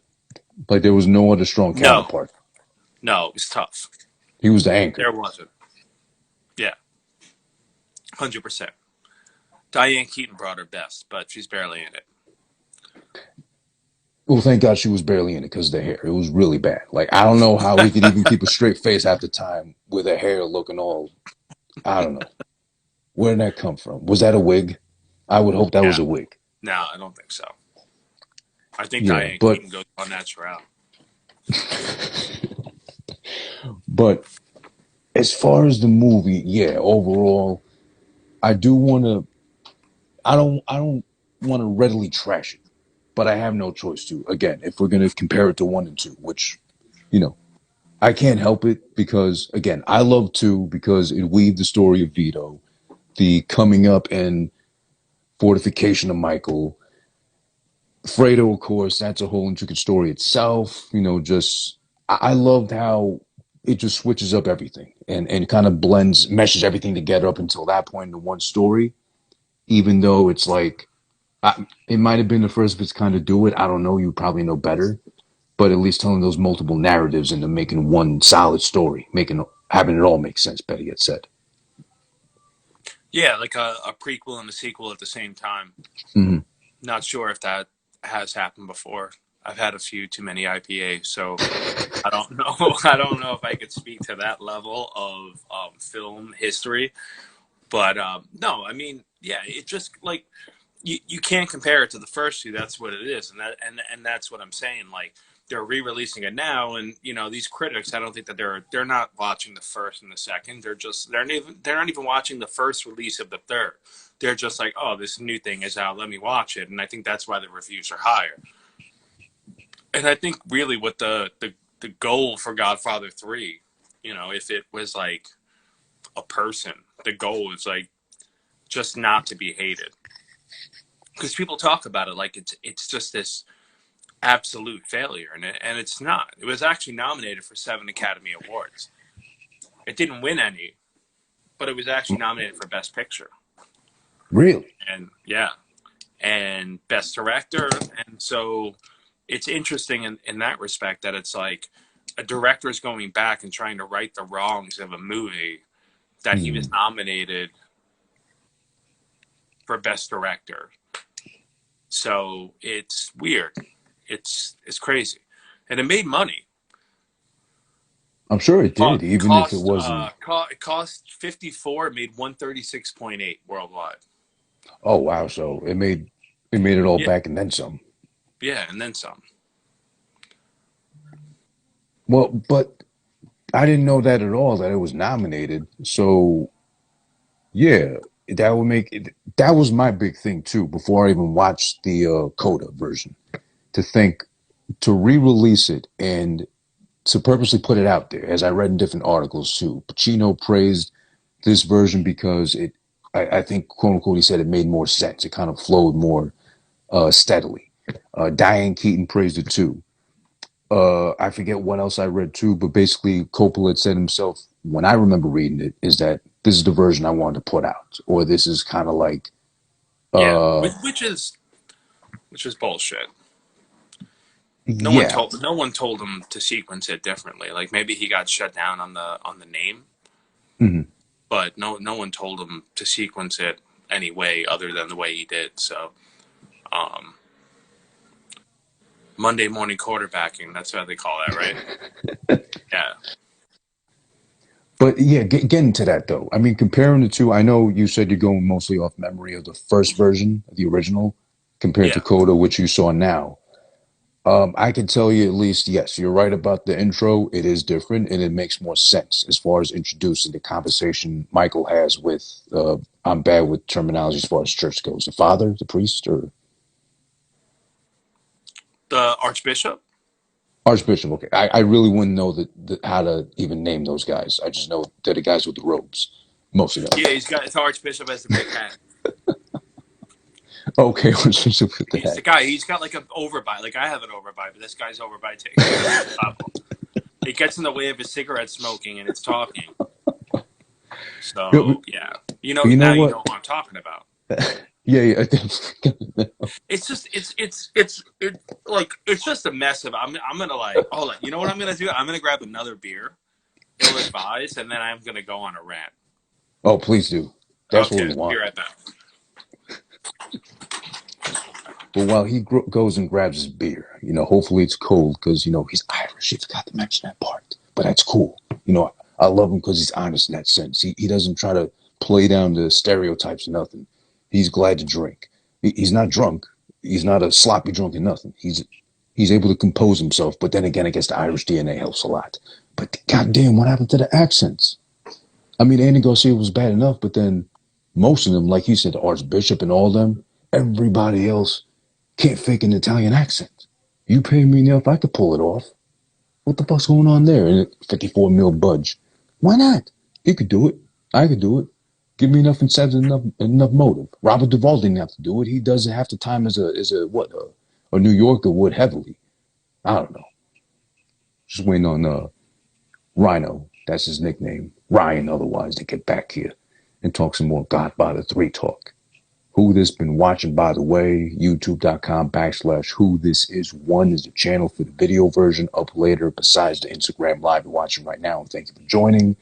Like there was no other strong no, counterpart. no, it was tough. He was the anchor. There wasn't. Yeah, 100%. Diane Keaton brought her best, but she's barely in it. Well, thank God she was barely in it because of the hair. It was really bad. Like I don't know how he could even keep a straight face half the time with her hair looking all. I don't know. Where did that come from? Was that a wig? I would hope that was Yeah, a wig. no, I don't think so. I think Yeah, Diane Keaton goes on natural. but as far as the movie, yeah, overall, I do want to. I don't want to readily trash it, but I have no choice to. Again, if we're gonna compare it to one and two, which you know I can't help it because again I love two because it weaved the story of Vito, the coming up and fortification of Michael. Fredo, of course, that's a whole intricate story itself. Just I loved how it just switches up everything and kind of blends, meshes everything together up until that point into one story. Even though it's like it might have been the first of its kind to do it. I don't know. You probably know better, but at least telling those multiple narratives into making one solid story, making having it all make sense. Better get said. Yeah, like a prequel and a sequel at the same time. Mm-hmm. Not sure if that has happened before. I've had a few too many IPAs, so I don't know. I don't know if I could speak to that level of film history. But no, I mean, yeah, it just like you can't compare it to the first two. That's what it is, and that's what I'm saying. Like they're re-releasing it now, and these critics. I don't think that they're not watching the first and the second. They're not even watching the first release of the third. They're just like, oh, this new thing is out. Let me watch it, and I think that's why the reviews are higher. And I think really what the goal for Godfather 3, if it was like a person, the goal is like just not to be hated. Because people talk about it like it's just this absolute failure, and it's not. It was actually nominated for 7 Academy Awards. It didn't win any, but it was actually nominated for Best Picture. Really? And yeah, and Best Director. And so it's interesting in that respect that it's like a director is going back and trying to right the wrongs of a movie that he was Mm. nominated for Best Director. So it's weird. It's crazy. And it made money. I'm sure it did, even if it wasn't. It cost 54, it made 136.8 worldwide. Oh wow! So it made it all Yeah. back and then some. Yeah, and then some. Well, but I didn't know that at all that it was nominated. So yeah, that would make it. That was my big thing too. Before I even watched the Coda version, to think to re-release it and to purposely put it out there, as I read in different articles too. Pacino praised this version because it. I think quote unquote he said it made more sense. It kind of flowed more steadily. Diane Keaton praised it too. I forget what else I read too, but basically Coppola had said himself when I remember reading it is that this is the version I wanted to put out, or this is kind of like, Yeah, uh, which is bullshit. yeah, No one told him to sequence it differently. Like maybe he got shut down on the name, mhm. but no one told him to sequence it any way other than the way he did. So um, Monday morning quarterbacking, that's what they call that, right? Yeah. But yeah, getting to that though. I mean, comparing the two, I know you said you're going mostly off memory of the first version, the original, compared to Yeah. Coda, which you saw now. I can tell you at least, yes, you're right about the intro. It is different and it makes more sense as far as introducing the conversation Michael has with, I'm bad with terminology as far as church goes, the father, the priest, or The Archbishop? archbishop. Okay. I really wouldn't know how to even name those guys. I just know they're the guys with the robes, most of them. Yeah, it's Archbishop has the big hat. Okay, archbishop with the He's the hat. guy. He's got like an overbite. Like I have an overbite, but this guy's overbite takes it to the next level. It gets in the way of his cigarette smoking and it's talking. Yeah, So yeah. You know, But you know now you what? know who I'm talking about. Yeah, yeah. It's just it's like it's just a mess of I'm gonna like hold on. You know what I'm gonna do? I'm gonna grab another beer, ill advised, and then I'm gonna go on a rant. Oh, please do. That's what Okay, we be want. right back. But while he goes and grabs his beer, hopefully it's cold because he's Irish. You forgot to mention that part, but that's cool. I love him because he's honest in that sense. He doesn't try to play down the stereotypes or nothing. He's glad to drink. He's not drunk. He's not a sloppy drunk or nothing. He's able to compose himself. But then again, I guess the Irish DNA helps a lot. But goddamn, what happened to the accents? I mean, Andy Garcia was bad enough, but then most of them, like you said, the Archbishop and all them, everybody else can't fake an Italian accent. You pay me enough, I could pull it off. What the fuck's going on there? And 54 mil budge. Why not? He could do it. I could do it. Give me enough incentive, enough motive. Robert Duvall didn't have to do it. He does it half the time as a New Yorker would heavily. I don't know. Just waiting on RYNO. That's his nickname. Ryan, otherwise, to get back here and talk some more Godfather 3 talk. Who this been watching, by the way, youtube.com/who this is one is the channel for the video version up later besides the Instagram live you're watching right now. And thank you for joining.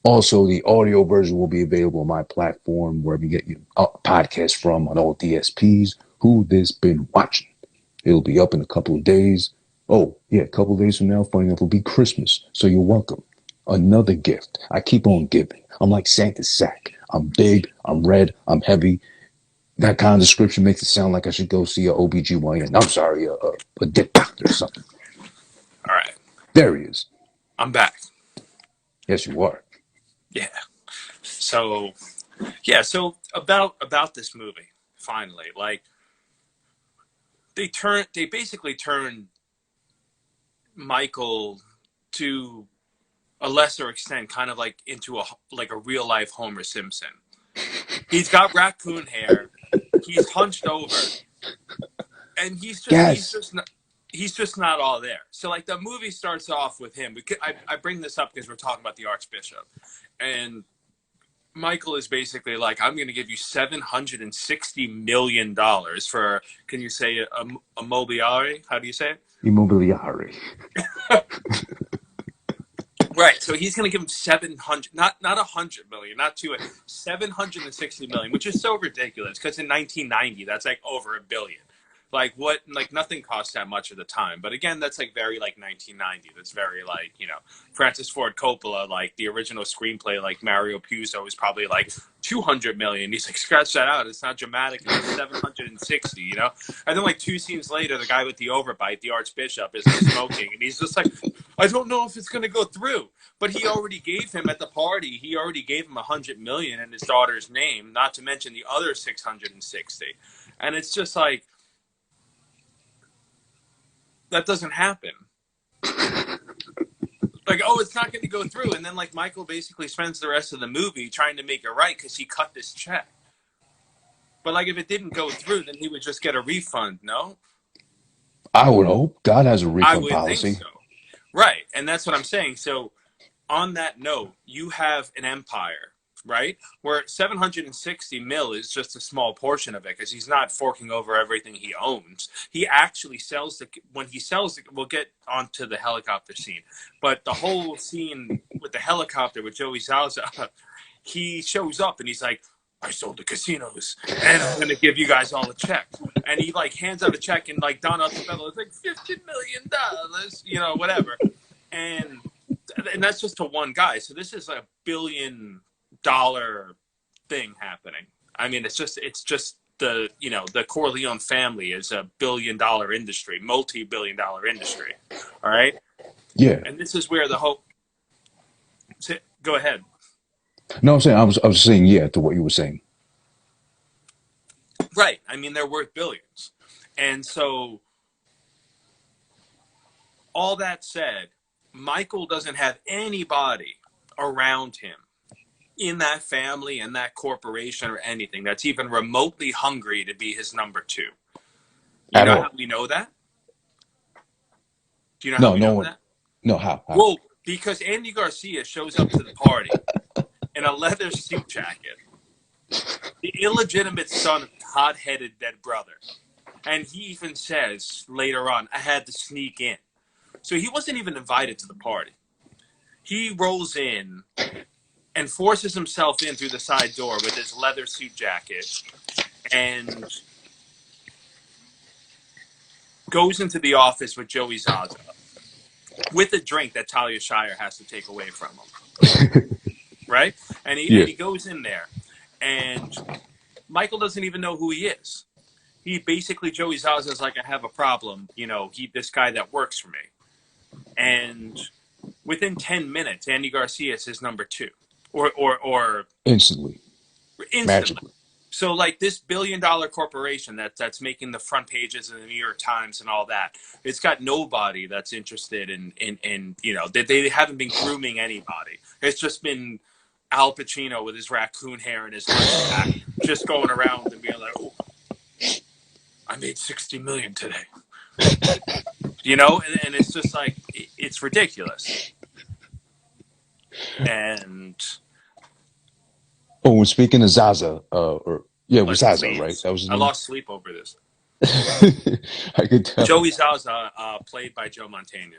Also, the audio version will be available on my platform wherever you get your podcast from on all DSPs. Who this been watching? It'll be up in a couple of days. Oh, yeah, a couple of days from now, funny enough, will be Christmas. So you're welcome. Another gift. I keep on giving. I'm like Santa's sack. I'm big, I'm red, I'm heavy. That kind of description makes it sound like I should go see a OBGYN. I'm sorry, a dick doctor or something. All right, There he is. I'm back. Yes, you are. Yeah. So yeah. So about this movie, finally, like they basically turned Michael to a lesser extent, kind of like into a real life Homer Simpson. He's got raccoon hair. He's hunched over, and Yes. he's just not all there. So like the movie starts off with him. I bring this up because we're talking about the Archbishop, and Michael is basically like, I'm going to give you $760 million for, can you say a mobiliari? How do you say it? Immobiliare. Right. So he's going to give him 700, not 100 million, not 760 million, which is so ridiculous because in 1990, that's like over $1 billion. Like what, like nothing cost that much at the time. But again, that's like very like 1990. That's very like, Francis Ford Coppola, like the original screenplay, like Mario Puzo was probably like 200 million. He's like, scratch that out. It's not dramatic. It's 760, And then like 2 scenes later, the guy with the overbite, the Archbishop, is like smoking. And he's just like, I don't know if it's going to go through. But he already gave him at the party, he already gave him 100 million in his daughter's name, not to mention the other 660. And it's just like, that doesn't happen. Like, oh, it's not going to go through. And then, like, Michael basically spends the rest of the movie trying to make it right because he cut this check. But, like, if it didn't go through, then he would just get a refund, no? I would hope. God has a I refund would think policy. so. Right. And that's what I'm saying. So, on that note, you have an empire, right? Where 760 mil is just a small portion of it because he's not forking over everything he owns. He actually sells when he sells we'll get onto the helicopter scene, but the whole scene with the helicopter with Joey Zaza, he shows up and he's like, I sold the casinos and I'm going to give you guys all a check. And he like hands out a check and like Don Altobello is like $50 million, whatever. And that's just to one guy. So this is a $1 billion thing happening. I mean, it's just the Corleone family is a $1 billion industry, multi-billion-dollar industry. All right. Yeah. And this is where the whole. Go ahead. No, I'm saying I was saying yeah to what you were saying. Right. I mean, they're worth billions. And so all that said, Michael doesn't have anybody around him in that family and that corporation or anything that's even remotely hungry to be his number two. You At know how all. we know that? Do you know how No, we no know one. that? No, how? Well, because Andy Garcia shows up to the party in a leather suit jacket. the illegitimate son of hot-headed dead brother. And he even says later on, I had to sneak in. So he wasn't even invited to the party. He rolls in and forces himself in through the side door with his leather suit jacket and goes into the office with Joey Zaza with a drink that Talia Shire has to take away from him. Right? And Yeah. he goes in there, and Michael doesn't even know who he is. He basically, Joey Zaza is like, I have a problem. This guy that works for me. And within 10 minutes, Andy Garcia is his number two. Or Instantly. instantly. Magically. So like this billion-dollar corporation that's making the front pages of the New York Times and all that, it's got nobody that's interested in they haven't been grooming anybody. It's just been Al Pacino with his raccoon hair and his hunchback just going around and being like, oh, I made $60 million today. And it's just like it's ridiculous. And Oh, and speaking of Zaza, it was Zaza, right? please, That was his I name. lost sleep over this. I could tell. Joey Zaza, played by Joe Mantegna.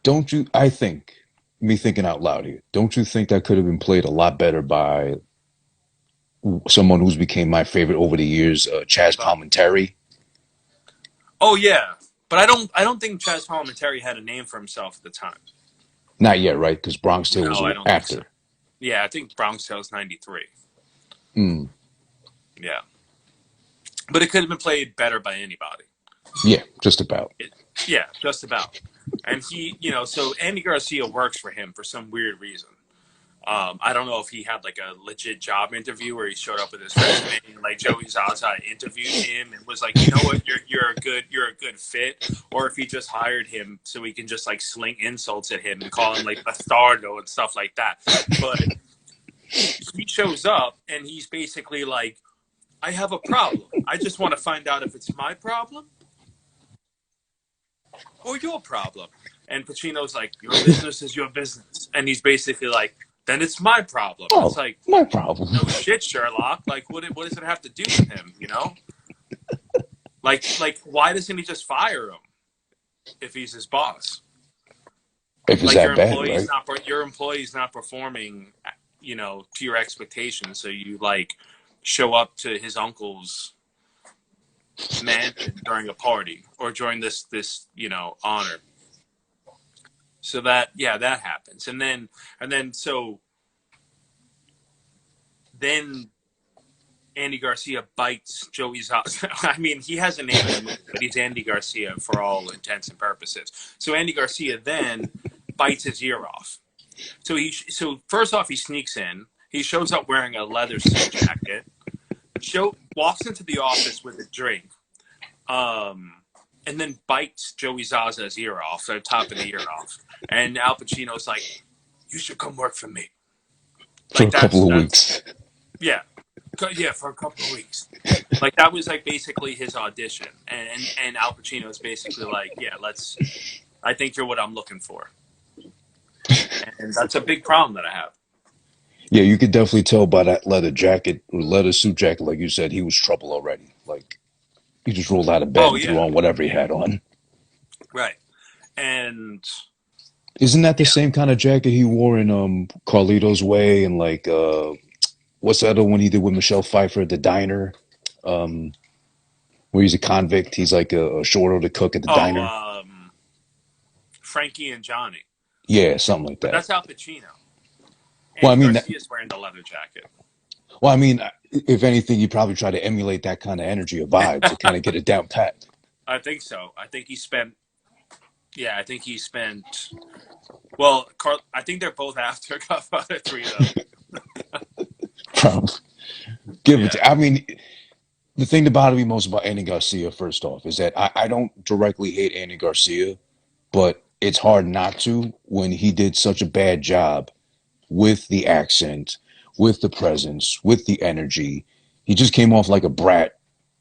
Don't you? I think me thinking out loud here. Don't you think that could have been played a lot better by someone who's became my favorite over the years, Chaz Eva. Palminteri? Oh yeah, but I don't think Chaz Palminteri had a name for himself at the time. Not yet, right? Because Bronx Tale was No, I don't think so. after. Yeah, I think Bronx Tale's '93. Mm. Yeah, but it could have been played better by anybody. Yeah, just about. Yeah, just about. And so Andy Garcia works for him for some weird reason. I don't know if he had like a legit job interview where he showed up with his resume and like Joey Zaza interviewed him and was like, you know what, you're a good fit, or if he just hired him so he can just like sling insults at him and call him like bastardo and stuff like that. But he shows up and he's basically like, I have a problem. I just want to find out if it's my problem or your problem. And Pacino's like, your business is your business. And he's basically like, then it's my problem. And it's Oh, like, my problem. no shit, Sherlock. Like, what does it have to do with him, Like, why doesn't he just fire him if he's his boss? If it's Like, that bad, right? your employee's not performing, to your expectations. So you, like, show up to his uncle's mansion during a party or during this honor. So that happens. And then Andy Garcia bites Joey Zaza. I mean, he has a name in the movie, but he's Andy Garcia for all intents and purposes. So Andy Garcia then bites his ear off. So first off, he sneaks in. He shows up wearing a leather suit jacket. Walks into the office with a drink. And then bites Joey Zaza's ear off, the top of the ear off. And Al Pacino's like, you should come work for me. For Like, a couple of weeks. Yeah. Yeah, for a couple of weeks. Like, that was, like, basically his audition. And Al Pacino's basically like, yeah, I think you're what I'm looking for. And that's a big problem that I have. Yeah, you could definitely tell by that leather suit jacket, like you said, he was trouble already. Like, he just rolled out of bed Oh, and threw yeah. on whatever he had on. Right. And Isn't that the same kind of jacket he wore in Carlito's Way and like what's the other one he did with Michelle Pfeiffer at the diner? Where he's a convict. He's like a short order cook at the diner. Frankie and Johnny. Yeah, something like But that. that's Al Pacino. Well, I Andy mean, Garcia's wearing the leather jacket. well, I mean, if anything, you probably try to emulate that kind of energy or vibe to kind of get it down pat. I think so. I think he spent. Yeah, I think he spent. Well, I think they're both after Godfather 3, though. Probably. Give it. I mean, the thing that bothered me most about Andy Garcia, first off, is that I don't directly hate Andy Garcia, but it's hard not to when he did such a bad job with the accent, with the presence, with the energy. He just came off like a brat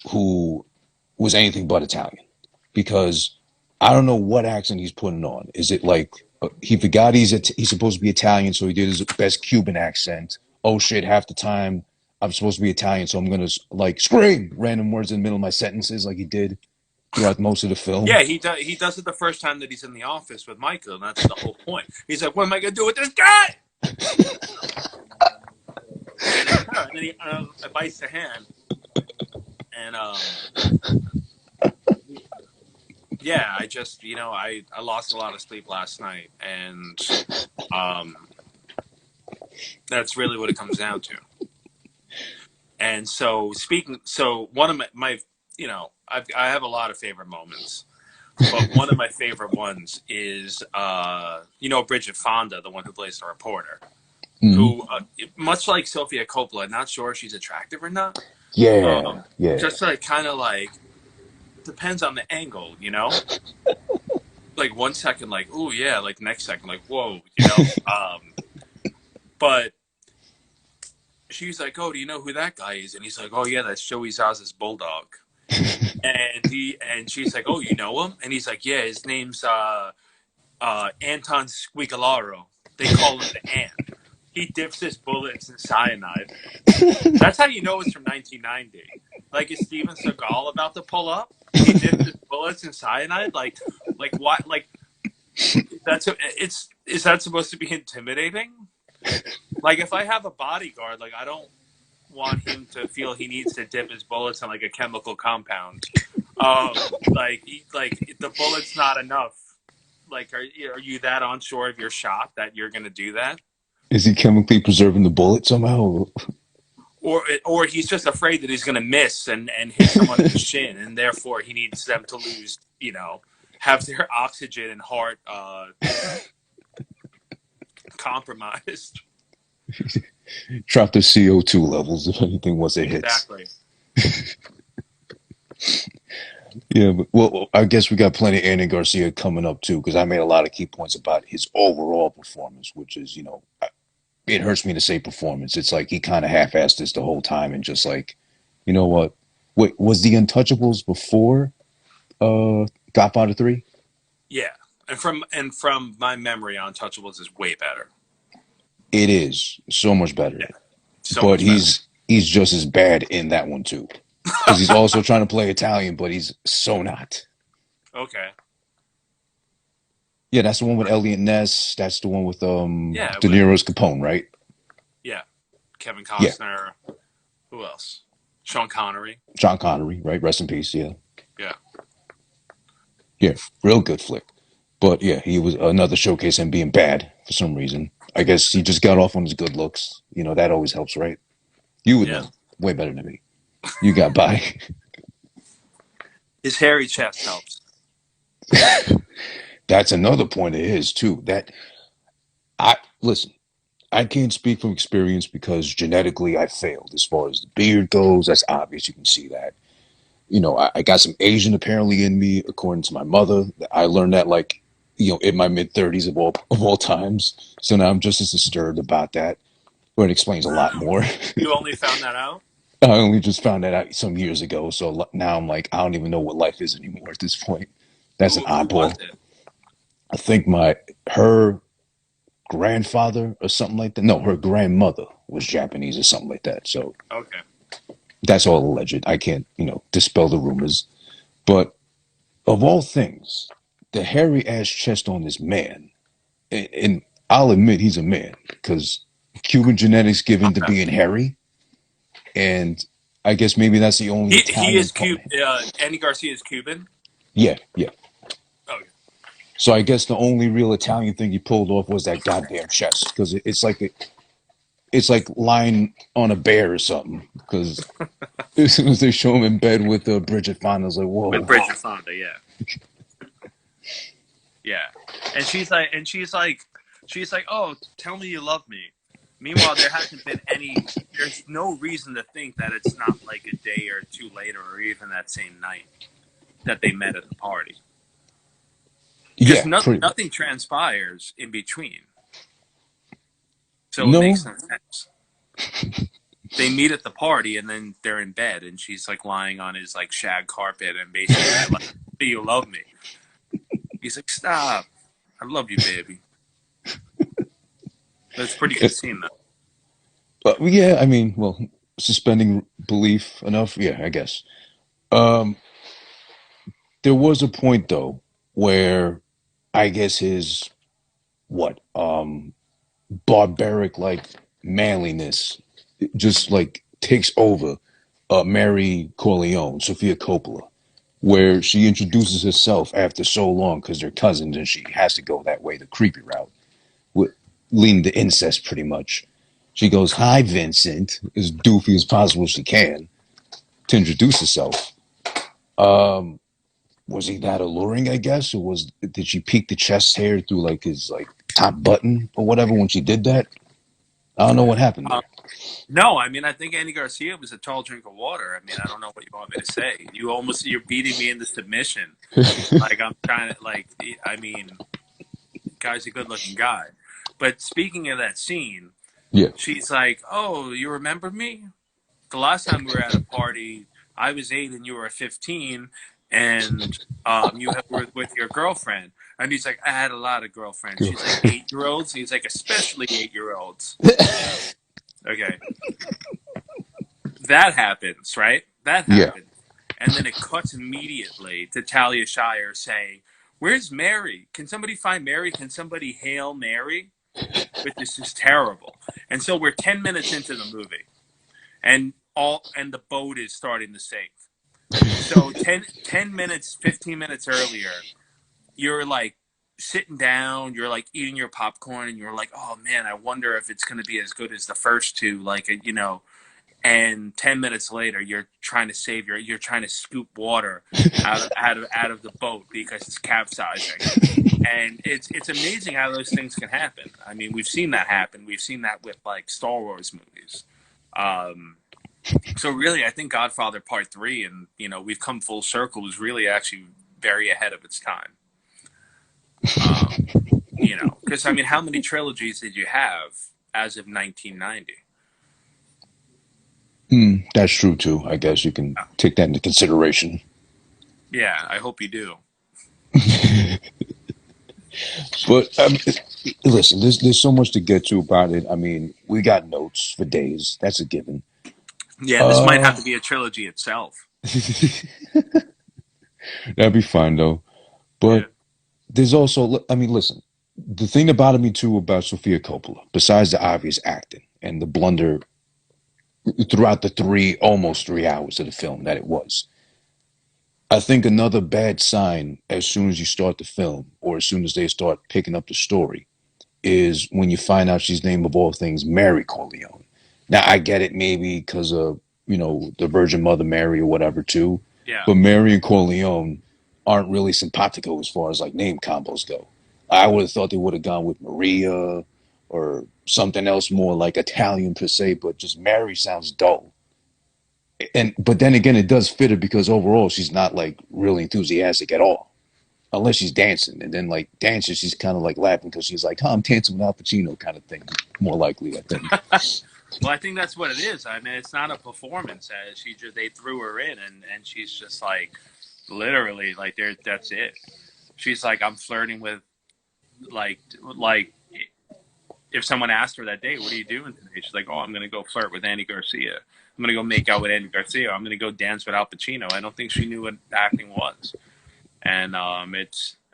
who was anything but Italian. Because I don't know what accent he's putting on. Is it like he forgot he's supposed to be Italian, so he did his best Cuban accent? oh shit, half the time I'm supposed to be Italian, so I'm gonna like scream random words in the middle of my sentences, like he did throughout most of the film. Yeah, he does it the first time that he's in the office with Michael, and that's the whole point. He's like, "What am I gonna do with this guy?" And then he bites the hand, and yeah, I just I lost a lot of sleep last night, and um, that's really what it comes down to. And so one of my I have a lot of favorite moments, but one of my favorite ones is Bridget Fonda, the one who plays the reporter, Hmm. who much like Sofia Coppola, not sure if she's attractive or not. Yeah, yeah. Just like kind of like depends on the angle, like 1 second like oh yeah, like next second like whoa. But she's like, oh, do you know who that guy is? And he's like, oh yeah, that's Joey Zaza's bulldog. And she's like, oh, you know him? And he's like, yeah, his name's Anton Squigolaro. They call him the Ant. He dips his bullets in cyanide. That's how you know it's from 1990. Like, is Steven Seagal about to pull up? He dips his bullets in cyanide. Like what? Like is that supposed to be intimidating? Like, if I have a bodyguard, like I don't want him to feel he needs to dip his bullets in like a chemical compound. Like the bullet's not enough. Like, are you that unsure of your shot that you're going to do that? Is he chemically preserving the bullet somehow? Or he's just afraid that he's going to miss and hit someone in the shin, and therefore he needs them to lose, have their oxygen and heart compromised. Drop the CO2 levels if anything once it hits. Exactly. Yeah, but, well, I guess we got plenty of Andy Garcia coming up too, because I made a lot of key points about his overall performance, which is, it hurts me to say performance. It's like he kind of half-assed this the whole time and just like, you know what? Wait, was the Untouchables before Godfather 3? Yeah, and from my memory, Untouchables is way better. It is so much better, Yeah, so but much better. he's just as bad in that one too, because he's also trying to play Italian, but he's so not. Okay. Yeah, that's the one with Elliot Ness. That's the one with Yeah, De with Niro's Capone, right? yeah, Kevin Yeah, Costner. Who else? Sean Connery. John Connery, right? Rest in peace. Yeah, Yeah. yeah, real good flick. But yeah, he was another showcase him being bad for some reason. I guess he just got off on his good looks. That always helps, right? You would Yeah. know way better than me. You got by. His hairy chest helps. That's another point of his too. That I listen. I can't speak from experience because genetically I failed as far as the beard goes. That's obvious. You can see that. I got some Asian apparently in me, according to my mother. I learned that like, in my mid 30s of all times. So now I'm just as disturbed about that. But it explains a lot more. You only found that out? I only just found that out some years ago. So now I'm like, I don't even know what life is anymore at this point. That's an Who was oddball. it? I think her grandfather or something like that. No, her grandmother was Japanese or something like that. So Okay. that's all alleged. I can't, dispel the rumors. But of all things, the hairy ass chest on this man, and I'll admit he's a man because Cuban genetics give into Okay. being hairy, and I guess maybe that's the only He Italian is part. Cuban. Andy Garcia is Cuban. Yeah, yeah. Okay. So I guess the only real Italian thing he pulled off was that goddamn chest because it's like lying on a bear or something. Because as soon as they show him in bed with Bridget Fonda, I was like, With whoa. Bridget Fonda, yeah. Yeah. And she's like, oh, tell me you love me. Meanwhile, there's no reason to think that it's not like a day or two later or even that same night that they met at the party. Because Yeah, pretty. nothing transpires in between. So it No, makes no sense. They meet at the party and then they're in bed and she's like lying on his like shag carpet and basically like, do you love me? He's like, stop. I love you, baby. That's a pretty good scene though. Yeah, I mean, well, suspending belief enough. Yeah, I guess. Um, there was a point though where I guess his what barbaric like manliness just like takes over Mary Corleone, Sofia Coppola, where she introduces herself after so long because they're cousins and she has to go that way, the creepy route, with leading to incest pretty much. She goes, "Hi, Vincent," as doofy as possible she can to introduce herself. Um, was he that alluring? I guess, or was did she peek the chest hair through like his like top button or whatever when she did that? I don't know what happened Um, there. no, I mean, I think Andy Garcia was a tall drink of water. I mean, I don't know what you want me to say. You're beating me into submission. Like I'm trying to, like, I mean, guy's a good looking guy. But speaking of that scene, Yeah. she's like, "Oh, you remember me? The last time we were at a party, I was 8 and you were 15, and were with your girlfriend." And he's like, "I had a lot of girlfriends." She's like, "8-year olds?" He's like, "Especially 8-year olds." Okay, that happens, right? That Yeah. happens, and then it cuts immediately to Talia Shire saying, "Where's Mary? Can somebody find Mary? Can somebody hail Mary?" Which is just terrible. And so we're 10 minutes into the movie, and the boat is starting to sink. So 10 minutes, 15 minutes earlier, you're like sitting down, you're like eating your popcorn, and you're like, "Oh man, I wonder if it's going to be as good as the first two." And 10 minutes later, you're trying to scoop water out of the boat because it's capsizing. And it's amazing how those things can happen. I mean, we've seen that happen. We've seen that with like Star Wars movies. Um, so really, I think Godfather Part Three, and we've come full circle, was really actually very ahead of its time. Because I mean, how many trilogies did you have as of 1990? That's true too. I guess you can take that into consideration. Yeah, I hope you do. But listen, there's so much to get to about it. I mean, we got notes for days. That's a given. Yeah, this might Uh, have to be a trilogy itself. that'd be fine though. Yeah, But there's also, I mean, listen, the thing that bothered me too about Sofia Coppola, besides the obvious acting and the blunder throughout the almost 3 hours of the film that it was, I think another bad sign as soon as you start the film or as soon as they start picking up the story is when you find out she's named of all things Mary Corleone. Now I get it maybe because of the Virgin Mother Mary or whatever too, yeah. but Mary and Corleone aren't really simpatico as far as like name combos go. I would have thought they would have gone with Maria or something else more like Italian per se, but just Mary sounds dull. And but then again, it does fit her because overall she's not like really enthusiastic at all unless she's dancing, and then like dancing, she's kind of like laughing because she's like, "Huh, I'm dancing with Al Pacino," kind of thing. More likely, I think. Well, I think that's what it is. I mean, it's not a performance. They threw her in, and she's just like, literally, like that's it. She's like, I'm flirting with like if someone asked her that day, "What are you doing today?" She's like, "Oh, I'm gonna go flirt with Andy Garcia. I'm gonna go make out with Andy Garcia. I'm gonna go dance with Al Pacino." I don't think she knew what acting was, and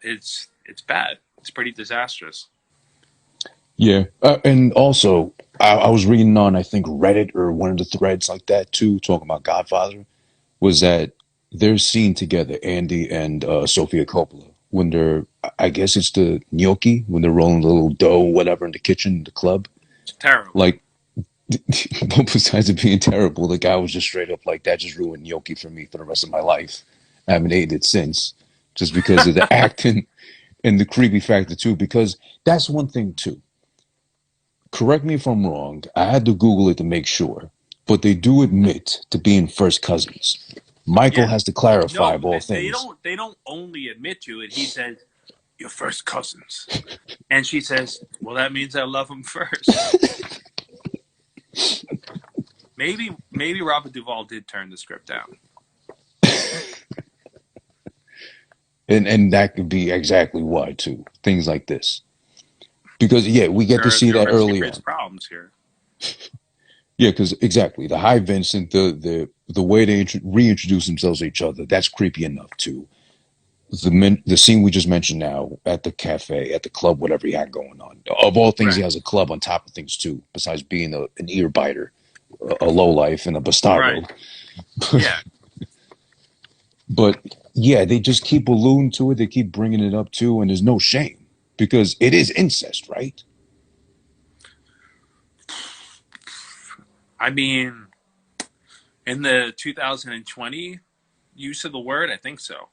it's bad. It's pretty disastrous. Yeah, and also I was reading on I think Reddit or one of the threads like that too, talking about Godfather, was that they're seen together, Andy and Sofia Coppola, when they're I guess it's the gnocchi when they're rolling the little dough, whatever, in the kitchen, the club. It's terrible. Like, but besides it being terrible, the guy was just straight up like that. Just ruined gnocchi for me for the rest of my life. I haven't eaten it since, just because of the acting and the creepy factor too. Because that's one thing too. Correct me if I'm wrong. I had to Google it to make sure, but they do admit to being first cousins. Michael Yeah. has to clarify No, of all they things. don't. They don't only admit to it. He says, "You're first cousins," and she says, "Well, that means I love him first." Maybe Robert Duvall did turn the script down. And that could be exactly why too. Things like this. Because yeah, we get to see There that are early serious on. problems here. Yeah, because exactly the High Vincent, the way they reintroduce themselves to each other, that's creepy enough too. The scene we just mentioned now at the cafe, at the club, whatever he had going on. Of all things, he Right. has a club on top of things too, besides being an ear biter, a lowlife, and a Right. bastardo. Yeah. But yeah, they just keep alluding to it. They keep bringing it up too, and there's no shame because it is incest, right? I mean, in the 2020 use of the word, I think so.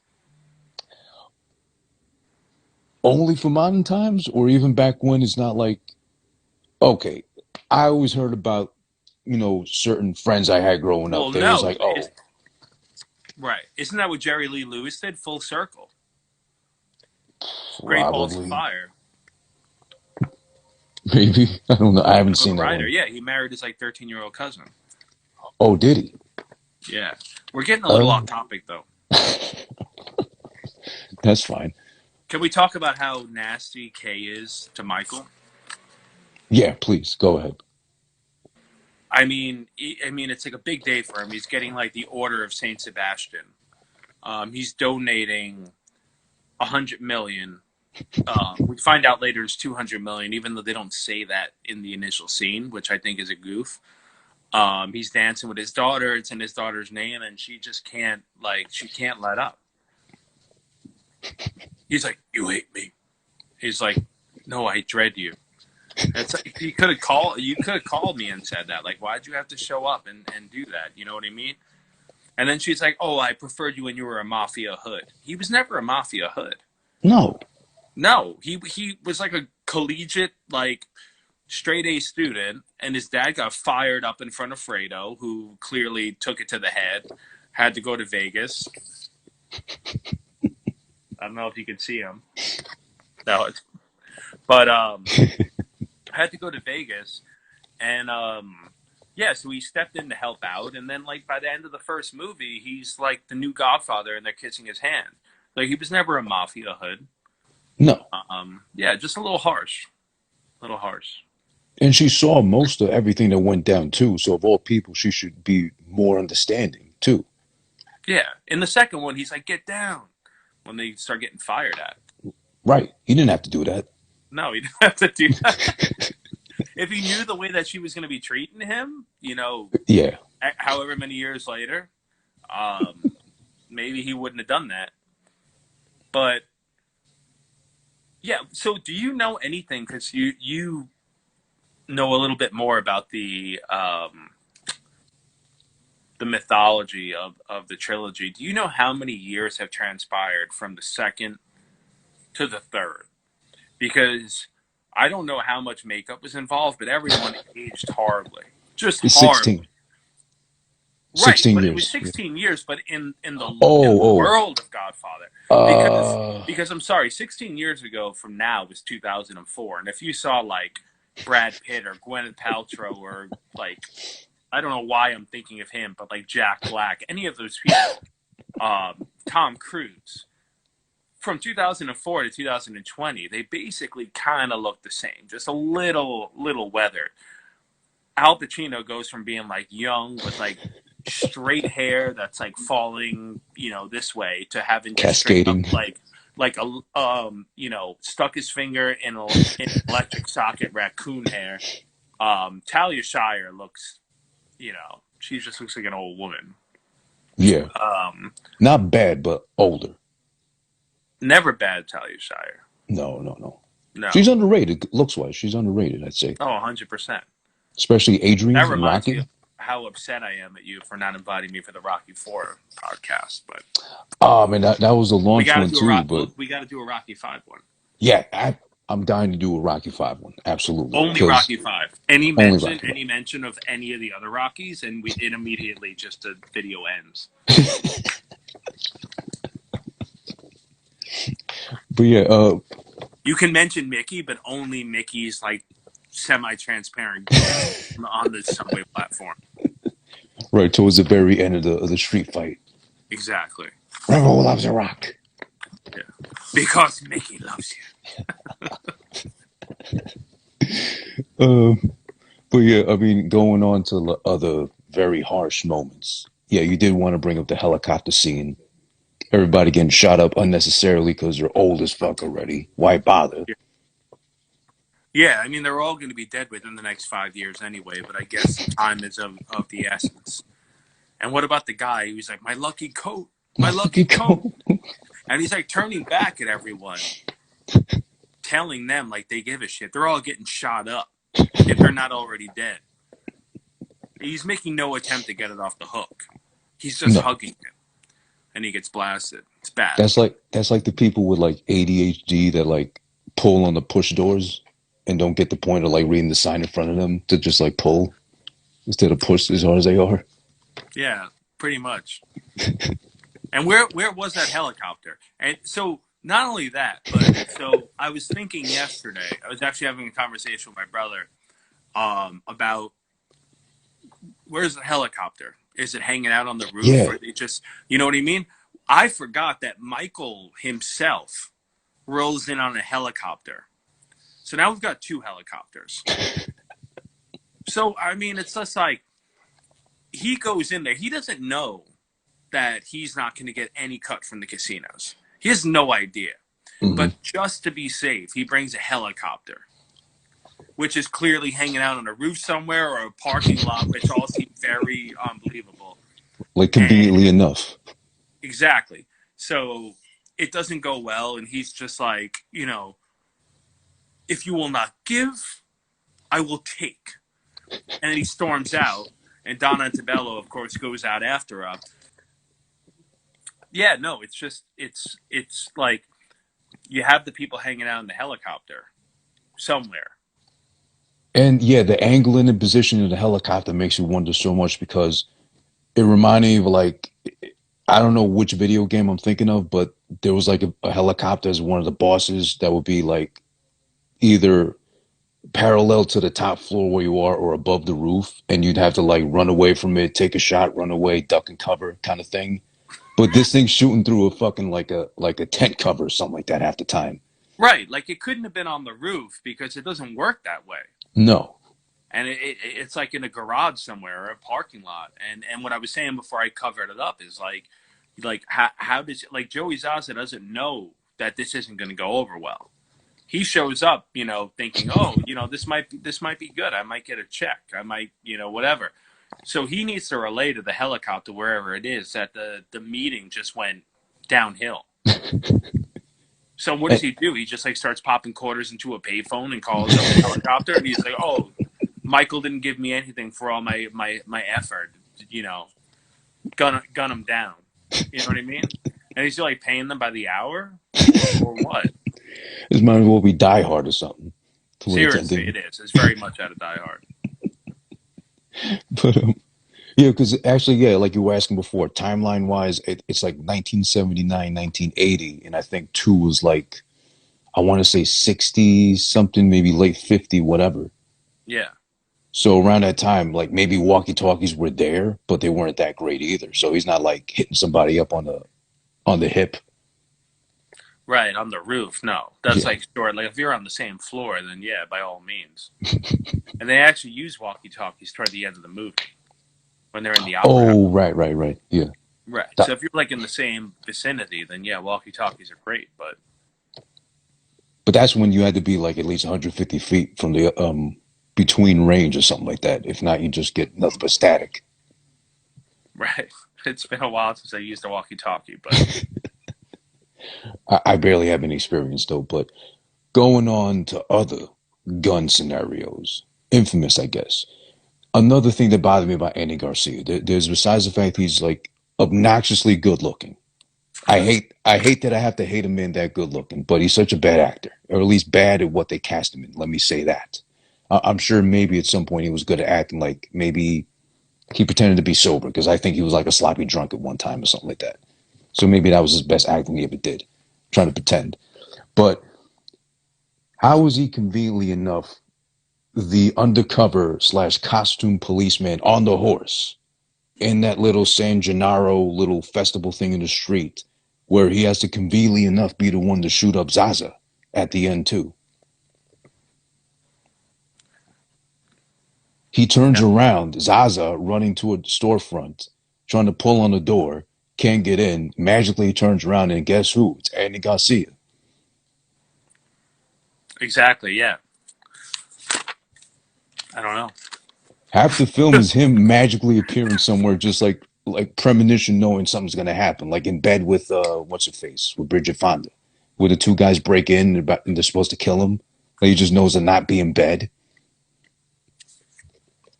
Only for modern times, or even back when it's not like okay. I always heard about certain friends I had growing up. Well, They was no. like, oh, Right. Isn't that what Jerry Lee Lewis did? Full circle. Great Balls of probably, Fire. maybe I don't know. I haven't Winona seen that Ryder. one. Yeah, he married his like 13-year-old cousin. Oh, did he? Yeah. We're getting a little Uh, off topic though. that's fine. Can we talk about how nasty Kay is to Michael? Yeah, please go ahead. I mean, it's like a big day for him. He's getting like the Order of Saint Sebastian. He's donating 100 million. We find out later it's 200 million, even though they don't say that in the initial scene, which I think is a goof. He's dancing with his daughter. It's in his daughter's name, and she just can't she can't let up. He's like, "You hate me." He's like, "No, I dread you." It's like you could have called me and said that. Like, why'd you have to show up and do that? You know what I mean? And then she's like, "Oh, I preferred you when you were a mafia hood." He was never a mafia hood. No, No, he was like a collegiate, like straight A student, and his dad got fired up in front of Fredo, who clearly took it to the head, had to go to Vegas. I don't know if you could see him. No, but had to go to Vegas, and yeah, so he stepped in to help out, and then like by the end of the first movie, he's like the new Godfather, and they're kissing his hand. Like he was never a mafia hood. no. Yeah, just a little harsh, a little harsh. And she saw most of everything that went down too. So of all people, she should be more understanding too. Yeah, in the second one, he's like, "Get down," when they start getting fired at. Right? He didn't have to do that. No, he didn't have to do that. If he knew the way that she was going to be treating him, Yeah. however many years later, um, maybe he wouldn't have done that. But yeah, so do you know anything? Because you know a little bit more about the mythology of the trilogy. Do you know how many years have transpired from the second to the third? Because I don't know how much makeup was involved, but everyone aged horribly, just It's horribly. 16. Right, 16 but it was years. Yeah. 16 years, but in the Oh, world of Godfather, because oh. I'm sorry, 16 years ago from now was 2004, and if you saw like Brad Pitt or Gwyneth Paltrow or like I don't know why I'm thinking of him, but like Jack Black, any of those people, Tom Cruise, from 2004 to 2020, they basically kind of look the same, just a little weathered. Al Pacino goes from being like young with like straight hair that's like falling, this way to having just straight up Cascading. like a stuck his finger in an electric socket raccoon hair. Talia Shire looks, she just looks like an old woman. Yeah. Um, Not bad, but older. Never bad Talia Shire. No, no, no. She's No. underrated. Looks wise, she's underrated, I'd say. Oh, 100%. Especially That Adrian in reminds me of Rocky. how upset I am at you for not inviting me for the Rocky Four podcast, but Oh, man, that was a launch one too. But we got to do a Rocky Five one. yeah, I'm dying to do a Rocky 5 one. Absolutely. Only Because Rocky Five. Any only mention, Rocky 5. any mention of any of the other Rockies, and it immediately just the video ends. But yeah, You can mention Mickey, but only Mickey's like semi-transparent on the subway platform. right towards the very end of the street fight. Exactly. Remember who loves a rock? Yeah. Because Mickey loves you. Um, But yeah, I mean, going on to the other very harsh moments. Yeah, you did want to bring up the helicopter scene. Everybody getting shot up unnecessarily because they're old as fuck already. Why bother? Yeah, I mean they're all going to be dead within the next 5 years anyway. But I guess time is of the essence. And what about the guy who's like, "My lucky coat, my lucky You coat," go. and he's like turning back at everyone, telling them like they give a shit. They're all getting shot up if they're not already dead. He's making no attempt to get it off the hook. He's just No, hugging it, and he gets blasted. It's bad. that's like the people with like ADHD that like pull on the push doors and don't get the point of like reading the sign in front of them to just like pull instead of push as hard as they are. Yeah, pretty much. And where was that helicopter? And so not only that, but so I was thinking yesterday. I was actually having a conversation with my brother about where's the helicopter? Is it hanging out on the roof, Yeah, or they just, you know what I mean? I forgot that Michael himself rolls in on a helicopter. So now we've got two helicopters. So I mean, it's just like he goes in there. He doesn't know that he's not going to get any cut from the casinos. He has no idea. hmm But just to be safe, he brings a helicopter, which is clearly hanging out on a roof somewhere or a parking lot, which all seems very unbelievable. like conveniently And enough. exactly. So it doesn't go well. And he's just like, if you will not give, I will take. And then he storms out. And Don Antebello, of course, goes out after him. Yeah, no, it's like you have the people hanging out in the helicopter somewhere. And yeah, the angling and position of the helicopter makes you wonder so much because it reminded me of like I don't know which video game I'm thinking of, but there was like a helicopter as one of the bosses that would be like either parallel to the top floor where you are or above the roof, and you'd have to like run away from it, take a shot, run away, duck and cover kind of thing. But this thing's shooting through a fucking like a tent cover or something like that half the time. Right, like it couldn't have been on the roof because it doesn't work that way. No. And it's like in a garage somewhere or a parking lot. And what I was saying before I covered it up is like how does like Joey Zaza doesn't know that this isn't going to go over well. He shows up, thinking, oh, this might be good. I might get a check. I might, whatever. So he needs to relay to the helicopter wherever it is that the meeting just went downhill. So what does And, he do? He just like starts popping quarters into a payphone and calls up the helicopter, and he's like, "Oh, Michael didn't give me anything for all my effort. You know, gun him down. You know what I mean?" And he's like paying them by the hour, or what? this might as well be Die Hard or something. The way it's Seriously, ending. it is. It's very much out of Die Hard. But yeah, because actually, yeah, like you were asking before, timeline wise, it's like 1979, 1980, and I think two was like I want to say 60 something, maybe late 50, whatever. Yeah. So around that time, like maybe walkie talkies were there, but they weren't that great either. So he's not like hitting somebody up on the hip. Right, on the roof. No, that's Yeah. like sure. Like if you're on the same floor, then yeah, by all means. And they actually use walkie-talkies toward the end of the movie when they're in the opera house. Oh, right, right, right. Yeah. Right. So That, if you're like in the same vicinity, then yeah, walkie-talkies are great. But but that's when you had to be like at least 150 feet from the between range or something like that. If not, you just get nothing but static. right, it's been a while since I used a walkie-talkie. But I barely have any experience though. But going on to other gun scenarios, infamous, I guess. Another thing that bothered me about Andy Garcia, there's besides the fact he's like obnoxiously good looking. I hate that I have to hate a man that good looking, but he's such a bad actor, or at least bad at what they cast him in. Let me say that. I'm sure maybe at some point he was good at acting, like maybe he pretended to be sober because I think he was like a sloppy drunk at one time or something like that. So maybe that was his best acting he ever did, trying to pretend. But how was he conveniently enough the undercover slash costume policeman on the horse in that little San Gennaro little festival thing in the street where he has to conveniently enough be the one to shoot up Zaza at the end too. He turns Yeah, around, Zaza running to a storefront, trying to pull on the door, can't get in. Magically he turns around and guess who? It's Andy Garcia. exactly. Yeah, I don't know. Half the film is him magically appearing somewhere, just like premonition, knowing something's gonna happen, like in bed with what's her face with Bridget Fonda, where the two guys break in and they're supposed to kill him. Like he just knows to not be in bed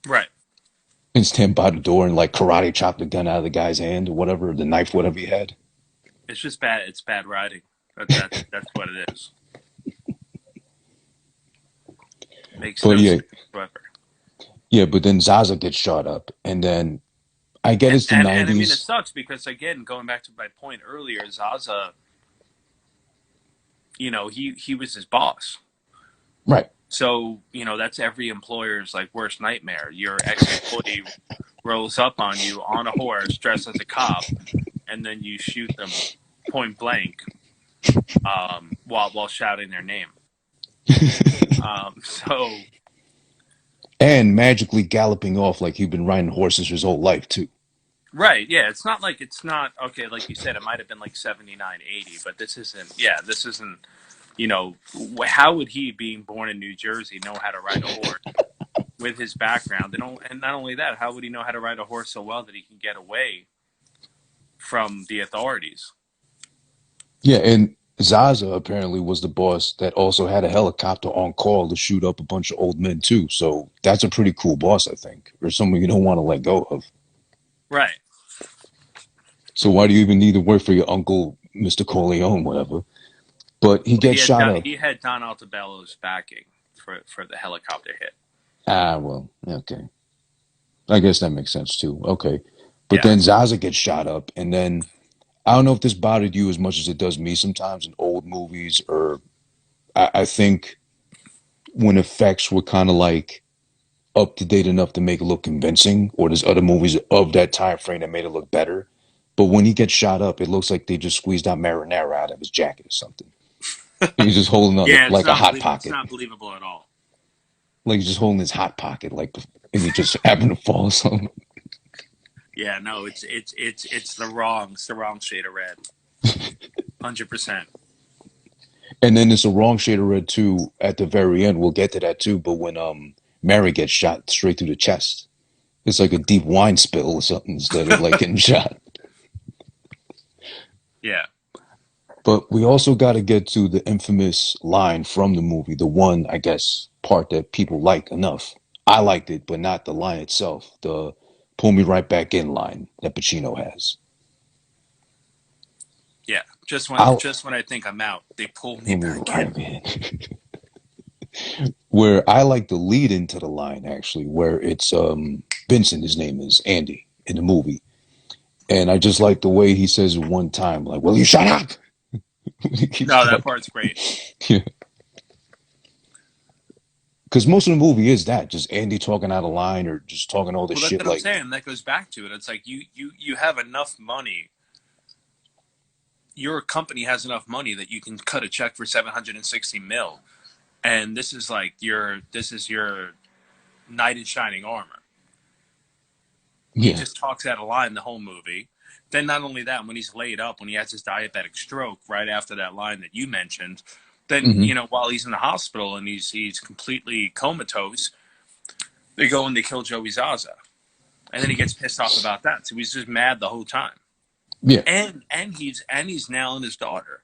Right. and stand by the door and like karate chop the gun out of the guy's hand or whatever, the knife, whatever he had. It's just bad. It's bad writing. That's what it is. Makes But no yeah, sense whatsoever. yeah. But then Zaza gets shot up, and then I get it's the And I mean, it '90s, sucks because again, going back to my point earlier, Zaza, he was his boss. right? So, that's every employer's like worst nightmare. Your ex-employee rolls up on you on a horse dressed as a cop, and then you shoot them point blank, while shouting their name. So And magically galloping off like he'd been riding horses his whole life too. right, yeah, it's not okay, like you said, it might have been like 79, 80, but this isn't, how would he, being born in New Jersey, know how to ride a horse with his background? And not only that, how would he know how to ride a horse so well that he can get away from the authorities? Yeah, and Zaza apparently was the boss that also had a helicopter on call to shoot up a bunch of old men too. So that's a pretty cool boss, I think, or someone you don't want to let go of. Right. So why do you even need to work for your uncle, Mr. Corleone, whatever? But he Well, gets shot up. he had Don Altabello's backing for the helicopter hit. Ah, well, okay. I guess that makes sense too. Okay. But Yeah. then Zaza gets shot up, and then I don't know if this bothered you as much as it does me sometimes in old movies, or I think when effects were kind of like up to date enough to make it look convincing, or there's other movies of that time frame that made it look better. But when he gets shot up, it looks like they just squeezed out marinara out of his jacket or something. He's just holding on Yeah, like a hot it's pocket, not believable at all. like he's just holding his hot pocket, like and he just happened to fall or something. Yeah, no, it's the wrong shade of red. 100%. And then it's a wrong shade of red too at the very end. We'll get to that too. But when Mary gets shot straight through the chest, it's like a deep wine spill or something instead of like getting shot. Yeah. But we also got to get to the infamous line from the movie, the one, I guess, part that people like enough. I liked it, but not the line itself. The pull me right back in line that Pacino has. Yeah. I'll Just when I think I'm out, they pull me pull me back in. right in. Where I like the lead into the line, actually, where it's Vincent, his name is Andy in the movie. And I just like the way he says it one time, like, will you shut up? He keeps No, that talking. part's great. Yeah. Because most of the movie is that just Andy talking out of line or just talking all this Well, that's shit. what I'm Like, saying. That goes back to it. It's like you have enough money. Your company has enough money that you can cut a check for 760 mil, and this is your knight in shining armor. He yeah, just talks out of line the whole movie. Then not only that, when he's laid up, when he has his diabetic stroke, right after that line that you mentioned, then hmm while he's in the hospital and he's completely comatose, they go and they kill Joey Zaza, and then he gets pissed off about that. So he's just mad the whole time, yeah. and he's nailing his daughter,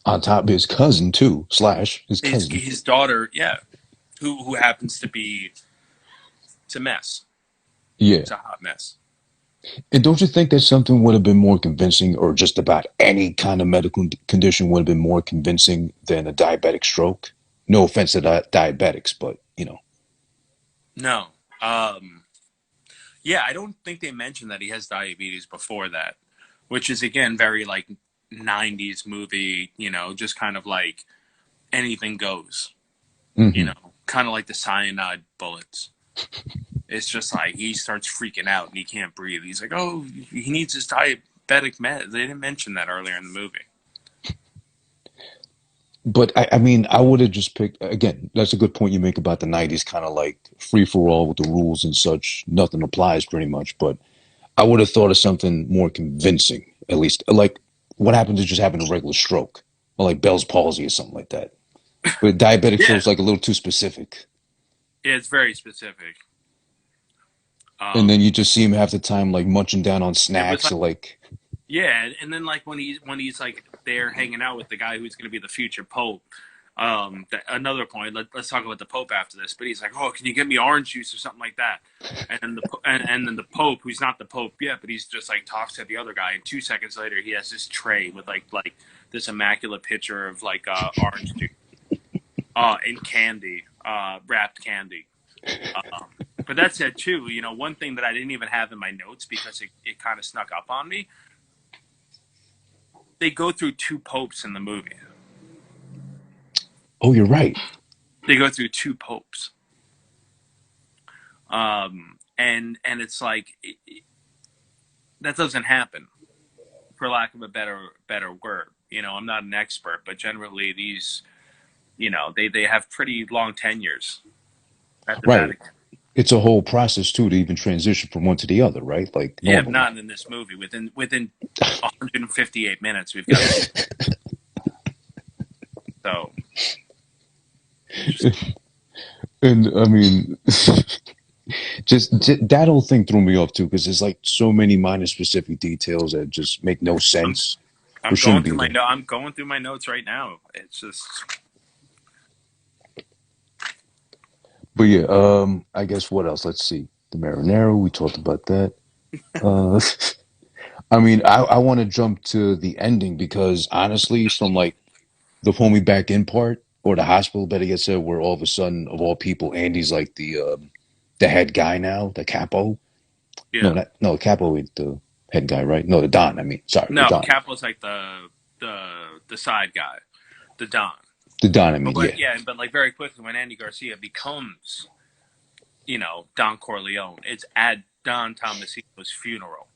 On top of his cousin too, slash his his cousin. his daughter, yeah, who happens to be it's a mess. Yeah. It's a hot mess. And don't you think that something would have been more convincing, or just about any kind of medical condition would have been more convincing than a diabetic stroke? No offense to diabetics, but you know. No, yeah, I don't think they mentioned that he has diabetes before that, which is again very like 90s movie, just kind of like anything goes, Hmm. kind of like the cyanide bullets. It's just like he starts freaking out and he can't breathe. He's like, oh, he needs his diabetic med. They didn't mention that earlier in the movie. but I mean, I would have just picked again. That's a good point you make about the '90s, kind of like free for all with the rules and such. Nothing applies pretty much. But I would have thought of something more convincing, at least. Like what happens to just having a regular stroke, or like Bell's palsy or something like that. But diabetic Yeah, feels like a little too specific. it's very specific. And then Um, you just see him half the time like munching down on it was snacks like or like, yeah, and then like when he's like there hanging out with the guy who's going to be the future pope. Another point. Let's talk about the Pope after this. But he's like, "Oh, can you get me orange juice or something like that?" And then then the Pope, who's not the Pope yet, but he's just like talks to the other guy. And 2 seconds later, he has this tray with like this immaculate picture of like orange juice, and candy, wrapped candy. Um, but that said, too, one thing that I didn't even have in my notes because it kind of snuck up on me. They go through two popes in the movie. oh, you're right. They go through two popes. And it's like that doesn't happen, for lack of a better word. I'm not an expert, but generally these, they have pretty long tenures at the Right. Vatican. It's a whole process too to even transition from one to the other, right? Like Yeah, normally. not in this movie. Within 158 minutes, we've got two. So And I mean, just that whole thing threw me off too because there's like so many minor specific details that just make no I'm sense or I'm shouldn't going be through my there. no I'm going through my notes right now. It's just But yeah, I guess what else? Let's see. The Marinero, we talked about that. Uh, I mean, I want to jump to the ending because honestly, from like the pull me back in part or the hospital, better get said, where all of a sudden, of all people, Andy's like the head guy now, the capo. yeah. No, capo is the head guy, right? No, the Don. I mean, sorry, the No, Don. Capo's like the side guy, the Don. The Don. I mean, But yeah, yeah, but like very quickly when Andy Garcia becomes, Don Corleone, it's at Don Tomasino's funeral.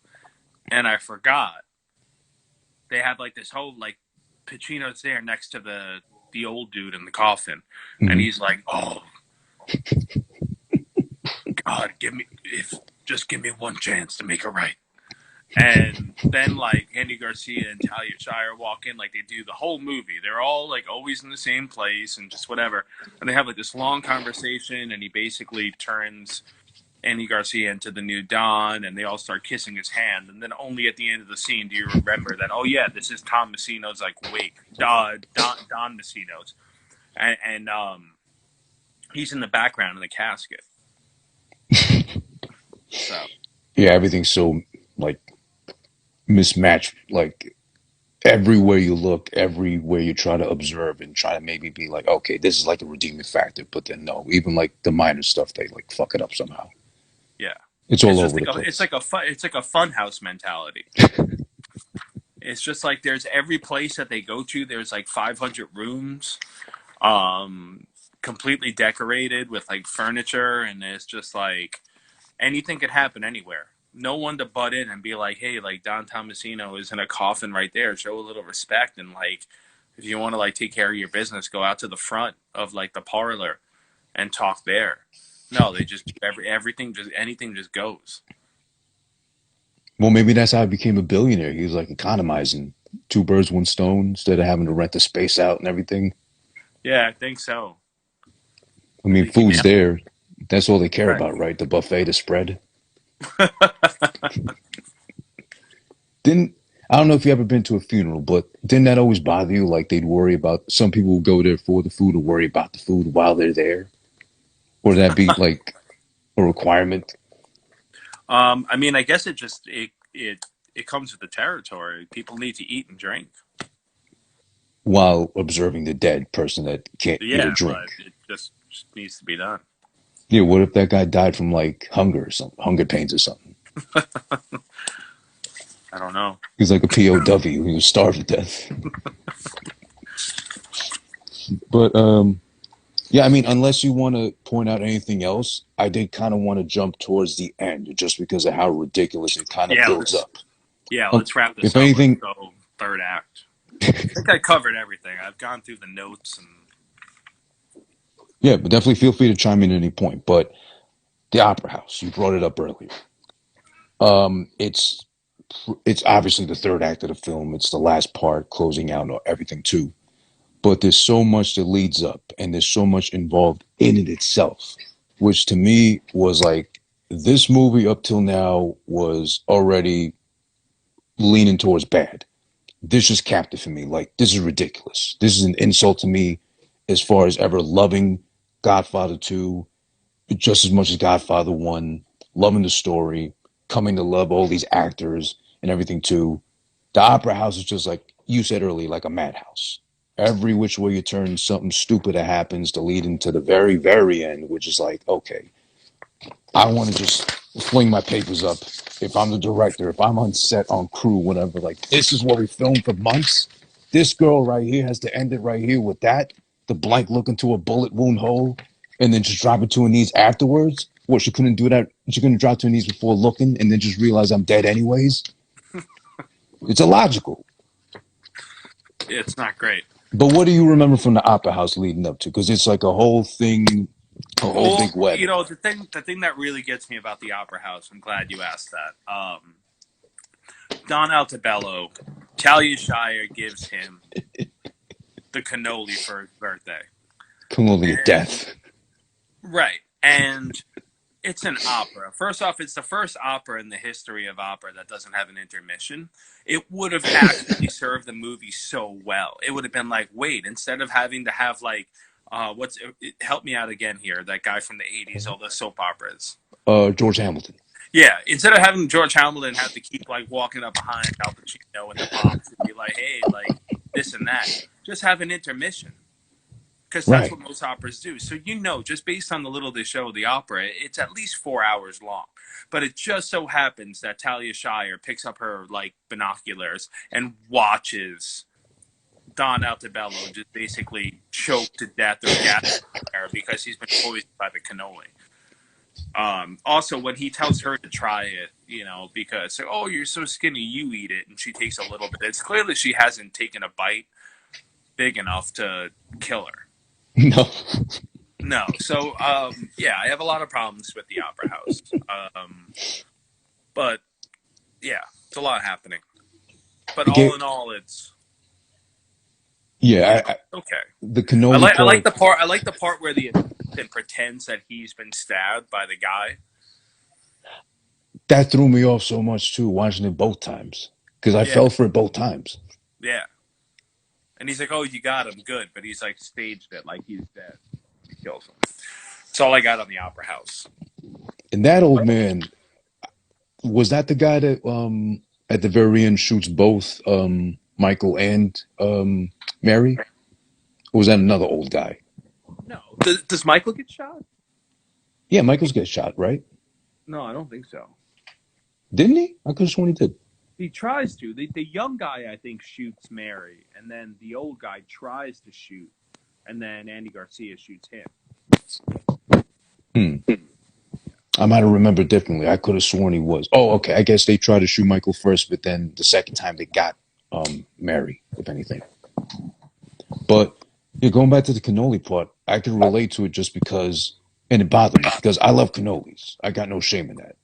And I forgot they have like this whole like Pacino's there next to the old dude in the coffin, and hmm he's like, "Oh God, give me one chance to make it right." And then like Andy Garcia and Talia Shire walk in like they do the whole movie. They're all like always in the same place and just whatever. And they have like this long conversation, and he basically turns Andy Garcia into the new Don, and they all start kissing his hand. And then only at the end of the scene do you remember that, oh yeah, this is Tom Messino's like wake, Don Messino's, and he's in the background in the casket. So yeah. Everything's so like mismatched. Like everywhere you look, everywhere you try to observe and try to maybe be like, okay, this is like a redeeming factor, but then no, even like the minor stuff, they like fuck it up somehow. yeah, It's all over the place. it's like a fun house mentality. It's just like there's every place that they go to. There's like 500 rooms, um, completely decorated with like furniture, and it's just like anything could happen anywhere. No one to butt in and be like, "Hey, like Don Tomasino is in a coffin right there. Show a little respect." And like, if you want to like take care of your business, go out to the front of like the parlor and talk there. No, they just everything just anything just goes. Well, maybe that's how he became a billionaire. He was like economizing two birds, one stone instead of having to rent the space out and everything. Yeah, I think so. I I mean, think he food's nailed there. That's all they care it. about, right? The buffet, the spread. Right. Didn't I don't know if you ever been to a funeral, but didn't that always bother you? Like they'd worry about some people would go there for the food or worry about the food while they're there, or that be like a requirement I mean, I guess it comes with the territory. People need to eat and drink. while observing the dead person that can't eat or Yeah, but drink. it just needs to be done. Yeah, what if that guy died from like hunger or something, hunger pains or something? I don't know. He's like a POW. He was starved to death. But yeah, I mean, unless you want to point out anything else, I did kind of want to jump towards the end just because of how ridiculous it kind of Yeah, builds up. let's wrap this If up. Let's anything, go third act. I think I covered everything. I've gone through the notes and Yeah, but definitely feel free to chime in at any point. But the Opera House, you brought it up earlier. It's obviously the third act of the film. It's the last part, closing out everything too. But there's so much that leads up, and there's so much involved in it itself, which to me was like this movie up till now was already leaning towards bad. This just capped it for me. Like, this is ridiculous. This is an insult to me as far as ever loving Godfather 2 just as much as Godfather 1, loving the story, coming to love all these actors and everything too. The Opera House is just like you said earlier, like a madhouse. Every which way you turn, something stupid that happens to lead into the very, very end, which is like, okay, I want to just fling my papers up. If I'm the director, if I'm on set, on crew, whatever, like this is what we filmed for months. This girl right here has to end it right here with that. The blank look into a bullet wound hole, and then just drop it to her knees afterwards. What, she couldn't do that? She couldn't drop to her knees before looking, and then just realize I'm dead anyways. It's illogical. it's not great. But what do you remember from the Opera House leading up to? Because it's like a whole thing, a whole Well, big web. the thing that really gets me about the Opera House, I'm glad you asked that. Don Altobello, Talia Shire gives him the cannoli for his birthday. Come on, your And death. right. And it's an opera. First off, it's the first opera in the history of opera that doesn't have an intermission. It would have actually served the movie so well. It would have been like, wait, instead of having to have like help me out again here, that guy from the 80s, all the soap operas. George Hamilton. Yeah, instead of having George Hamilton have to keep like walking up behind Al Pacino in the box and be like, hey, like this and that, just have an intermission because that's Right. what most operas do. So just based on the little they show of the opera, it's at least 4 hours long. But it just so happens that Talia Shire picks up her like binoculars and watches Don Altobello just basically choke to death or gas because he's been poisoned by the cannoli. Also, when he tells her to try it, because oh, you're so skinny, you eat it, and she takes a little bit. It's clearly she hasn't taken a bite big enough to kill her. No. No, so yeah, I have a lot of problems with the Opera House, but yeah, it's a lot happening. But all Again, in all, it's yeah, okay. the I cannoli like I like part the part I like the part where the assistant pretends that he's been stabbed by the guy. that threw me off so much too, watching it both times because I Yeah, fell for it both times. yeah, and he's like, "Oh, you got him, good," but he's like staged it like he's dead. He kills him. That's all I got on the Opera House. And that old man, was that the guy that at the very end shoots both Michael and Mary? Or was that another old guy? No, does Michael get shot? Yeah, Michael's get shot, right? No, I don't think so. Didn't he? I could have sworn he did. He tries to. The young guy, I think, shoots Mary, and then the old guy tries to shoot, and then Andy Garcia shoots him. Hmm. I might have remembered differently. I could have sworn he was. Oh, okay. I guess they tried to shoot Michael first, but then the second time they got Mary, if anything. But yeah, going back to the cannoli part, I could relate to it just because, and it bothered me because I love cannolis. I got no shame in that.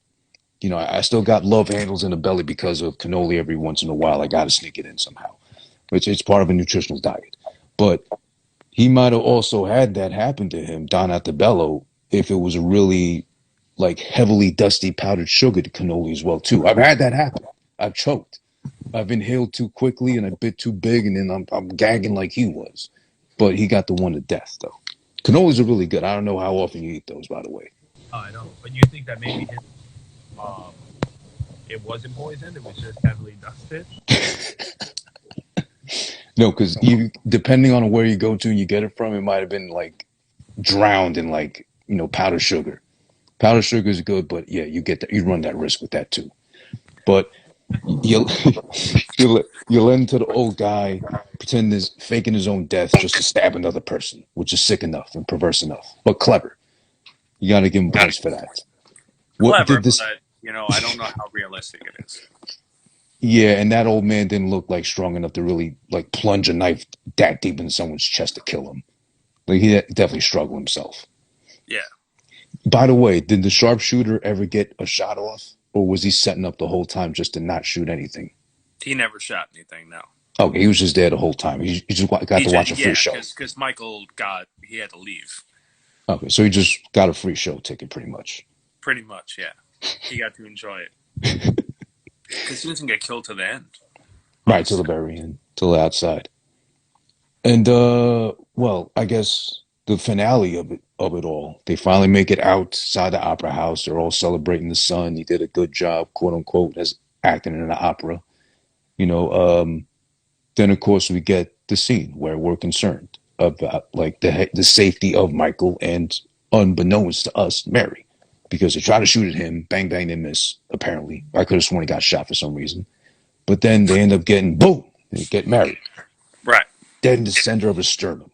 I still got love handles in the belly because of cannoli every once in a while. I got to sneak it in somehow. It's part of a nutritional diet. But he might have also had that happen to him, Don Antebello, if it was a really like heavily dusty powdered sugar to cannoli as well too. I've had that happen. I've choked. I've inhaled too quickly and I bit too big, and then I'm gagging like he was. But he got the one to death though. Cannolis are really good. I don't know how often you eat those, by the way. I don't. But you think that maybe um, it wasn't poisoned? It was just heavily dusted. No, because you depending on where you go to and you get it from, it might have been like drowned in like powdered sugar. Powdered sugar is good, but yeah, you get that. You run that risk with that too. But you you lend to the old guy pretending is faking his own death just to stab another person, which is sick enough and perverse enough, but clever. You got to give him points for that. What Clever, did this? but I don't know how realistic it is. Yeah, and that old man didn't look like strong enough to really like plunge a knife that deep in someone's chest to kill him. Like he definitely struggled himself. Yeah, By the way, did the sharpshooter ever get a shot off, or was he setting up the whole time just to not shoot anything? he never shot anything. No, Okay, he was just there the whole time. He just got he to just watch a free yeah, show. because Michael got he had to leave. Okay, so he just got a free show ticket, pretty much. Pretty much, yeah. He got to enjoy it because he doesn't get killed to the end on Right the till the set. very end, till the outside. And well, I guess the finale of it all, they finally make it outside the opera house. They're all celebrating the son. He did a good job, quote unquote, as acting in an opera. You know, then of course we get the scene where we're concerned about like the safety of Michael and unbeknownst to us, Mary, because they try to shoot at him, bang bang, they miss. Apparently, I could have sworn he got shot for some reason, but then they end up getting boom, they get married, Right. dead in the center of a sternum.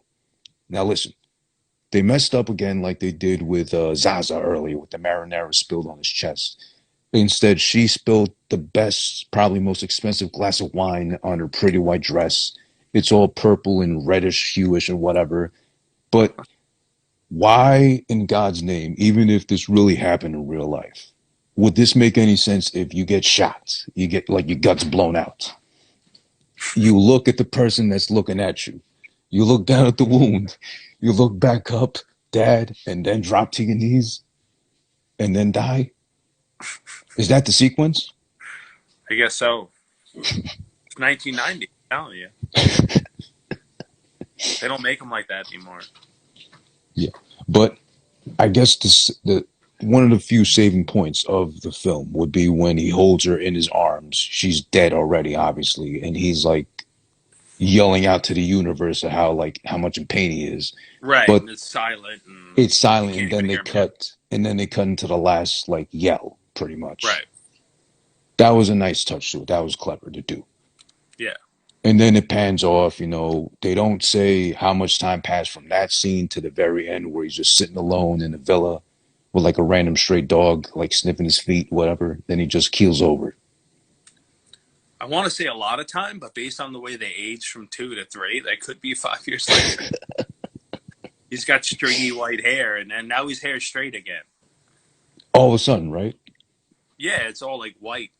Now listen, they messed up again like they did with Zaza earlier with the marinara spilled on his chest. Instead, she spilled the best, probably most expensive glass of wine on her pretty white dress. It's all purple and reddish, hueish, and whatever. But why, in God's name, even if this really happened in real life, would this make any sense if you get shot? You get like your guts blown out. You look at the person that's looking at you. You look down at the wound. You look back up, dad, and then drop to your knees and then die. Is that the sequence? I guess so. It's 1990. I'm telling you, they don't make them like that anymore. Yeah. But I guess the one of the few saving points of the film would be when he holds her in his arms. She's dead already, obviously, and he's like yelling out to the universe of how much in pain he is. Right, But and it's silent, and it's you silent, can't even hear him yet. and then they cut into the last like yell, pretty much. Right. That was a nice touch to it. That was clever to do. Yeah. And then it pans off, they don't say how much time passed from that scene to the very end where he's just sitting alone in the villa with like a random stray dog, like sniffing his feet, whatever. Then he just keels over. I want to say a lot of time, but based on the way they aged from 2 to 3, that could be 5 years later. He's got stringy white hair, and now his hair's straight again. All of a sudden, right? Yeah, it's all like white.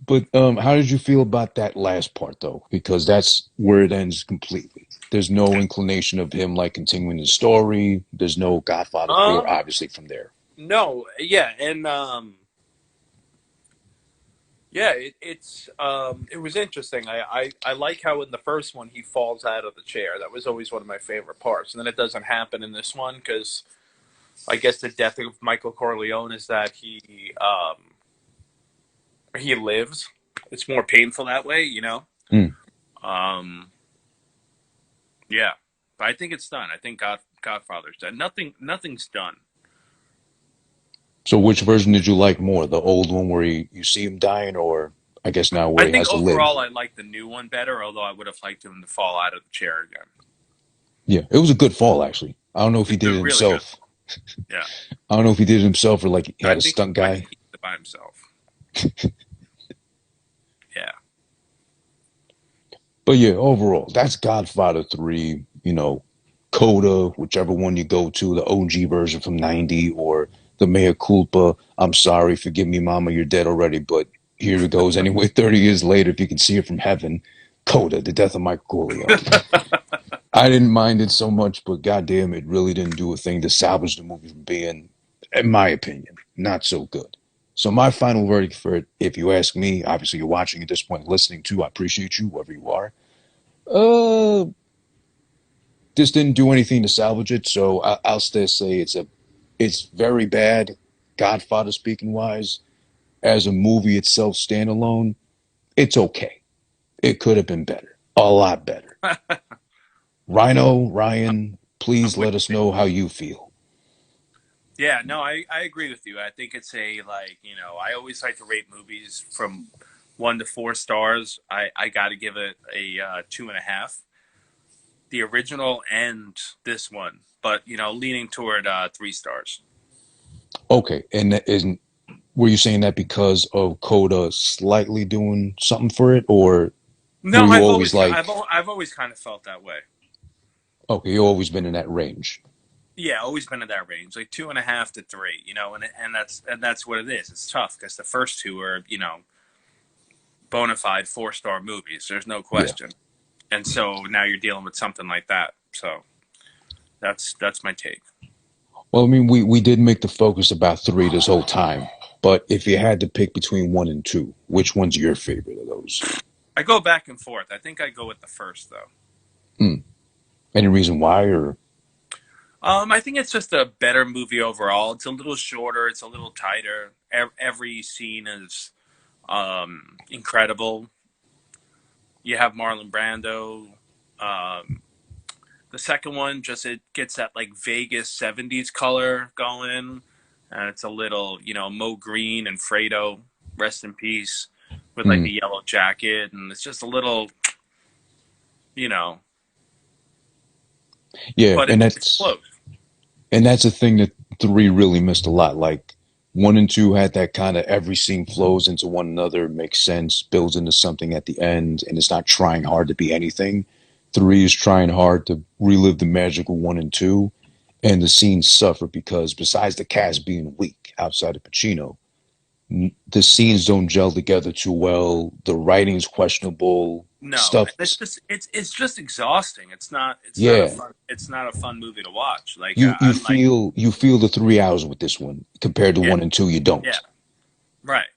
But how did you feel about that last part though? Because that's where it ends completely. There's no inclination of him like continuing the story. There's no Godfather 4, Um, obviously, from there. no, yeah, and yeah, it was interesting. I like how in the first one he falls out of the chair. That was always one of my favorite parts. And then it doesn't happen in this one because I guess the death of Michael Corleone is that he lives. It's more painful that way, you know. Mm. Um, yeah, but I think it's done. I think Godfather's done. Nothing's done. So which version did you like more? The old one where you see him dying, or I guess now I where he think has to live? overall I like the new one better. Although I would have liked him to fall out of the chair again. Yeah, it was a good fall actually. I don't know if he It's did a it really good. himself. Yeah, I don't know if he did it himself or like he I had a think stunt I think guy. he did it by himself. Yeah. But yeah, overall, that's Godfather 3, Coda, whichever one you go to, the OG version from 90 or the Mea Culpa. I'm sorry, forgive me, mama, you're dead already, but here it goes anyway, 30 years later, if you can see it from heaven. Coda, the death of Michael Corleone. I didn't mind it so much, but goddamn, it really didn't do a thing to salvage the movie from being, in my opinion, not so good. So my final verdict for it, if you ask me, obviously you're watching at this point, listening to, I appreciate you, whoever you are. Uh, this didn't do anything to salvage it, so I'll still say it's very bad. Godfather speaking wise, as a movie itself standalone, it's okay. It could have been better, a lot better. RYNO, Ryan, I'm please with let us you. know how you feel. Yeah, no, I agree with you. I think it's I always like to rate movies from 1 to 4 stars. I got to give it a 2.5. The original and this one, but leaning toward 3 stars. Okay, and isn't were you saying that because of Coda slightly doing something for it, or No, were you always like, I've always kind of felt that way. okay, you always been in that range? Yeah, always been in that range, like 2.5 to 3, and that's what it is. It's tough because the first two are, bona fide 4-star movies. There's no Yeah. question, and so now you're dealing with something like that. So that's my take. Well, I mean, we did make the focus about three this whole time, but if you had to pick between one and two, which one's your favorite of those? I go back and forth. I think I go with the first though. Hmm. Any reason why, or I think it's just a better movie overall. It's a little shorter. It's a little tighter. Every scene is incredible. You have Marlon Brando. Um, the second one just it gets that like Vegas '70s color going, and it's a little Mo Green and Fredo, rest in peace, with like hmm. the yellow jacket, and it's just a little you know, Yeah, but it's close. and that's a thing that three really missed a lot. Like one and two had that kind of every scene flows into one another, makes sense, builds into something at the end, and it's not trying hard to be anything. Three is trying hard to relive the magic of one and two, and the scenes suffer because besides the cast being weak outside of Pacino, the scenes don't gel together too well. The writing's questionable. No, Stuff. and it's just exhausting. Yeah, it's not a fun movie to watch. Like you I'm like feel the 3 hours with this one compared to yeah one and two. You yeah don't. right.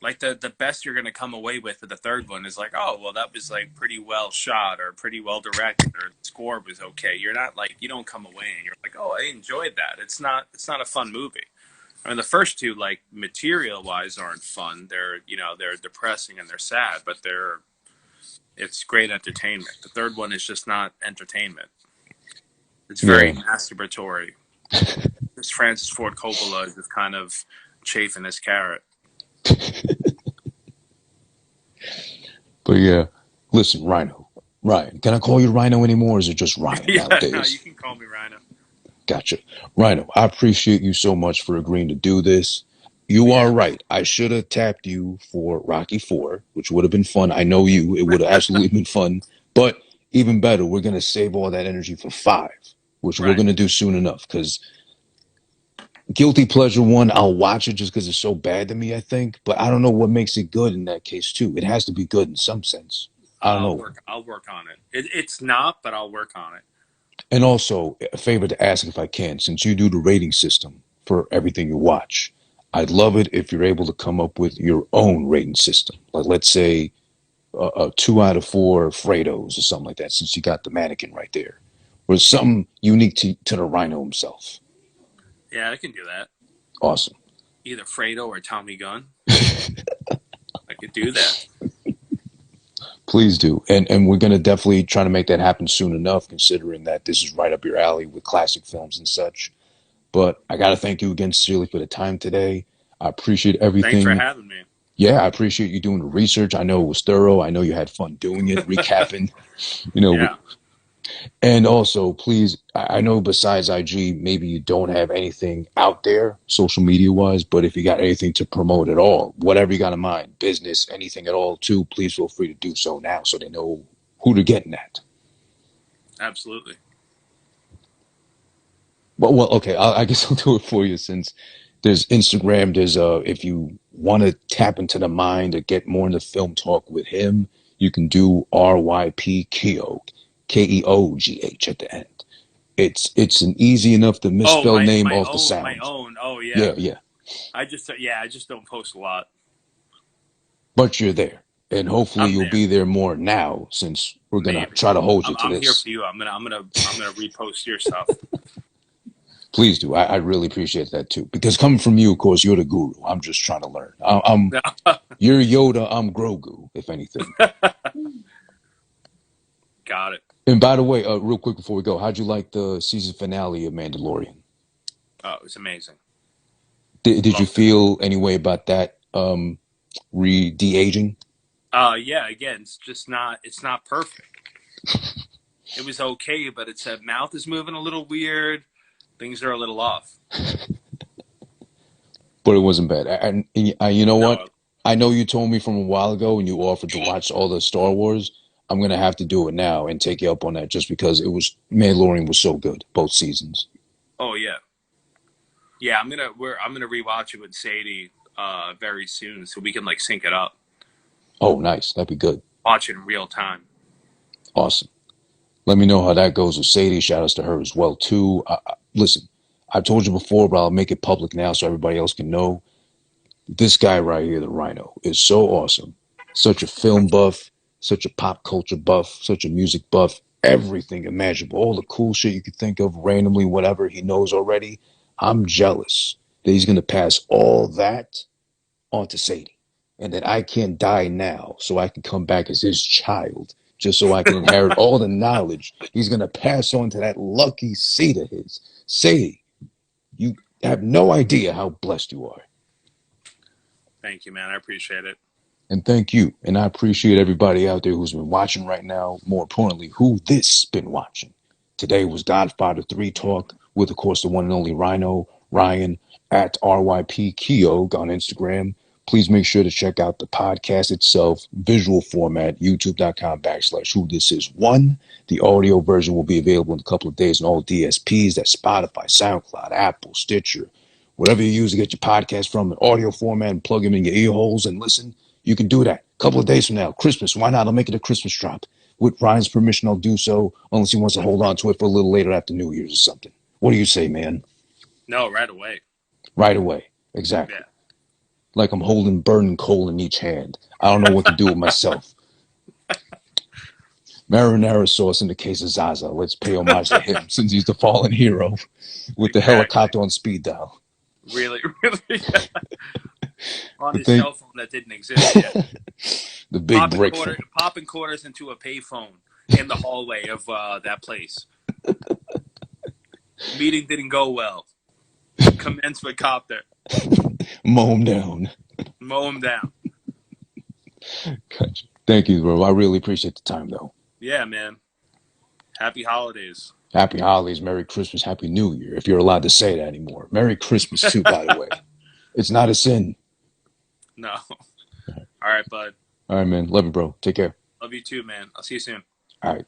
Like the best you're gonna come away with the third one is like, oh well, that was like pretty well shot or pretty well directed or the score was okay. You're not like you don't come away and you're like, oh, I enjoyed that. It's not a fun movie. I mean, the first two, like material wise, aren't fun. They're depressing and they're sad, but it's great entertainment. The third one is just not entertainment. It's very Yeah, masturbatory. This Francis Ford Coppola is just kind of chafing his carrot. but yeah. Listen, RYNO. Ryan, can I call you RYNO anymore? Or is it just Ryan Yeah, no, you nowadays? can call me RYNO. Gotcha. RYNO, I appreciate you so much for agreeing to do this. You are Yeah. right. I should have tapped you for Rocky Four, which would have been fun. I know you. It would have absolutely been fun. But even better, we're gonna save all that energy for five, which we're Right. gonna do soon enough. Because Guilty Pleasure one, I'll watch it just because it's so bad to me. I think, but I don't know what makes it good in that case too. It has to be good in some sense. I don't know. I'll work on it. It's not, but I'll work on it. And also, a favor to ask if I can, since you do the rating system for everything you watch, I'd love it if you're able to come up with your own rating system. Like, let's say a 2 out of 4 Fredos or something like that, since you got the mannequin right there. Or something unique to the RYNO himself. Yeah, I can do that. Awesome. Either Fredo or Tommy Gunn. I could do that. Please do. And we're going to definitely try to make that happen soon enough, considering that this is right up your alley with classic films and such. But I got to thank you again sincerely for the time today. I appreciate Thanks for everything. having me. Yeah, I appreciate you doing the research. I know it was thorough. I know you had fun doing it, recapping, you know. Yeah. And also, please, I know besides IG, maybe you don't have anything out there social media wise, but if you got anything to promote at all, whatever you got in mind, business, anything at all, too, please feel free to do so now so they know who they're getting at. Absolutely. Well, okay, I guess I'll do it for you since there's Instagram. There's if you want to tap into the mind or get more into film talk with him, you can do RYP Keo, Keogh at the end. It's an easy enough to Oh, misspell name off the sound. Oh yeah. Yeah, yeah. I just don't post a lot. But you're there. And hopefully I'm you'll there. be there more now since we're gonna Maybe. try to hold you to I'm here this. for you. I'm gonna repost your stuff. Please do. I really appreciate that too. Because coming from you, of course, you're the guru. I'm just trying to learn. I'm you're Yoda, I'm Grogu, if anything. Got it. And by the way, real quick before we go, how'd you like the season finale of Mandalorian? Oh, it was amazing. Did you Loved it. feel any way about that re de aging? Yeah, again, it's not perfect. It was okay, but its mouth is moving a little weird. Things are a little off. but it wasn't bad. And you know what? No. I know you told me from a while ago when you offered to watch all the Star Wars. I'm gonna have to do it now and take you up on that just because it was Mandalorian was so good both seasons. Oh yeah, yeah. I'm gonna rewatch it with Sadie very soon, so we can like sync it up, Oh, nice. That'd be good. watch it in real time. Awesome. Let me know how that goes with Sadie. Shout outs to her as well too. Listen, I've told you before, but I'll make it public now so everybody else can know. This guy right here, the RYNO, is so awesome. Such a film buff, such a pop culture buff, such a music buff, everything imaginable. All the cool shit you could think of randomly, whatever he knows already. I'm jealous that he's going to pass all that on to Sadie and that I can't die now so I can come back as his child just so I can inherit all the knowledge he's going to pass on to that lucky seed of his. Sadie, you have no idea how blessed you are. Thank you, man. I appreciate it. And thank you. And I appreciate everybody out there who's been watching right now. More importantly, who this been watching. Today was Godfather 3 Talk with, of course, the one and only RYNO, Ryan, at RYP Keogh on Instagram. Please make sure to check out the podcast itself, visual format, youtube.com/who this is one. The audio version will be available in a couple of days on all DSPs. That's Spotify, SoundCloud, Apple, Stitcher, whatever you use to get your podcast from, an audio format, and plug them in your ear holes and listen. You can do that. A couple of days from now, Christmas. Why not? I'll make it a Christmas drop. With Ryan's permission, I'll do so, unless he wants to hold on to it for a little later after New Year's or something. What do you say, man? No, right away. Right away. Exactly. Yeah. Like I'm holding burning coal in each hand. I don't know what to do with myself. Marinara sauce in the case of Zaza. Let's pay homage to him since he's the fallen hero with the Exactly. helicopter on speed dial. Really, really. Yeah. On But his think cell phone that didn't exist yet. the big break phone. Popping quarters into a payphone in the hallway of that place. Meeting didn't go well. Commence with copter. Mow him down. Mow him down. Gotcha. Thank you, bro. I really appreciate the time, though. Yeah, man. Happy holidays. Happy holidays, Merry Christmas, Happy New Year, if you're allowed to say that anymore. Merry Christmas, too, by the way. It's not a sin. No. All right, bud. All right, man. Love you, bro. Take care. Love you too, man. I'll see you soon. All right.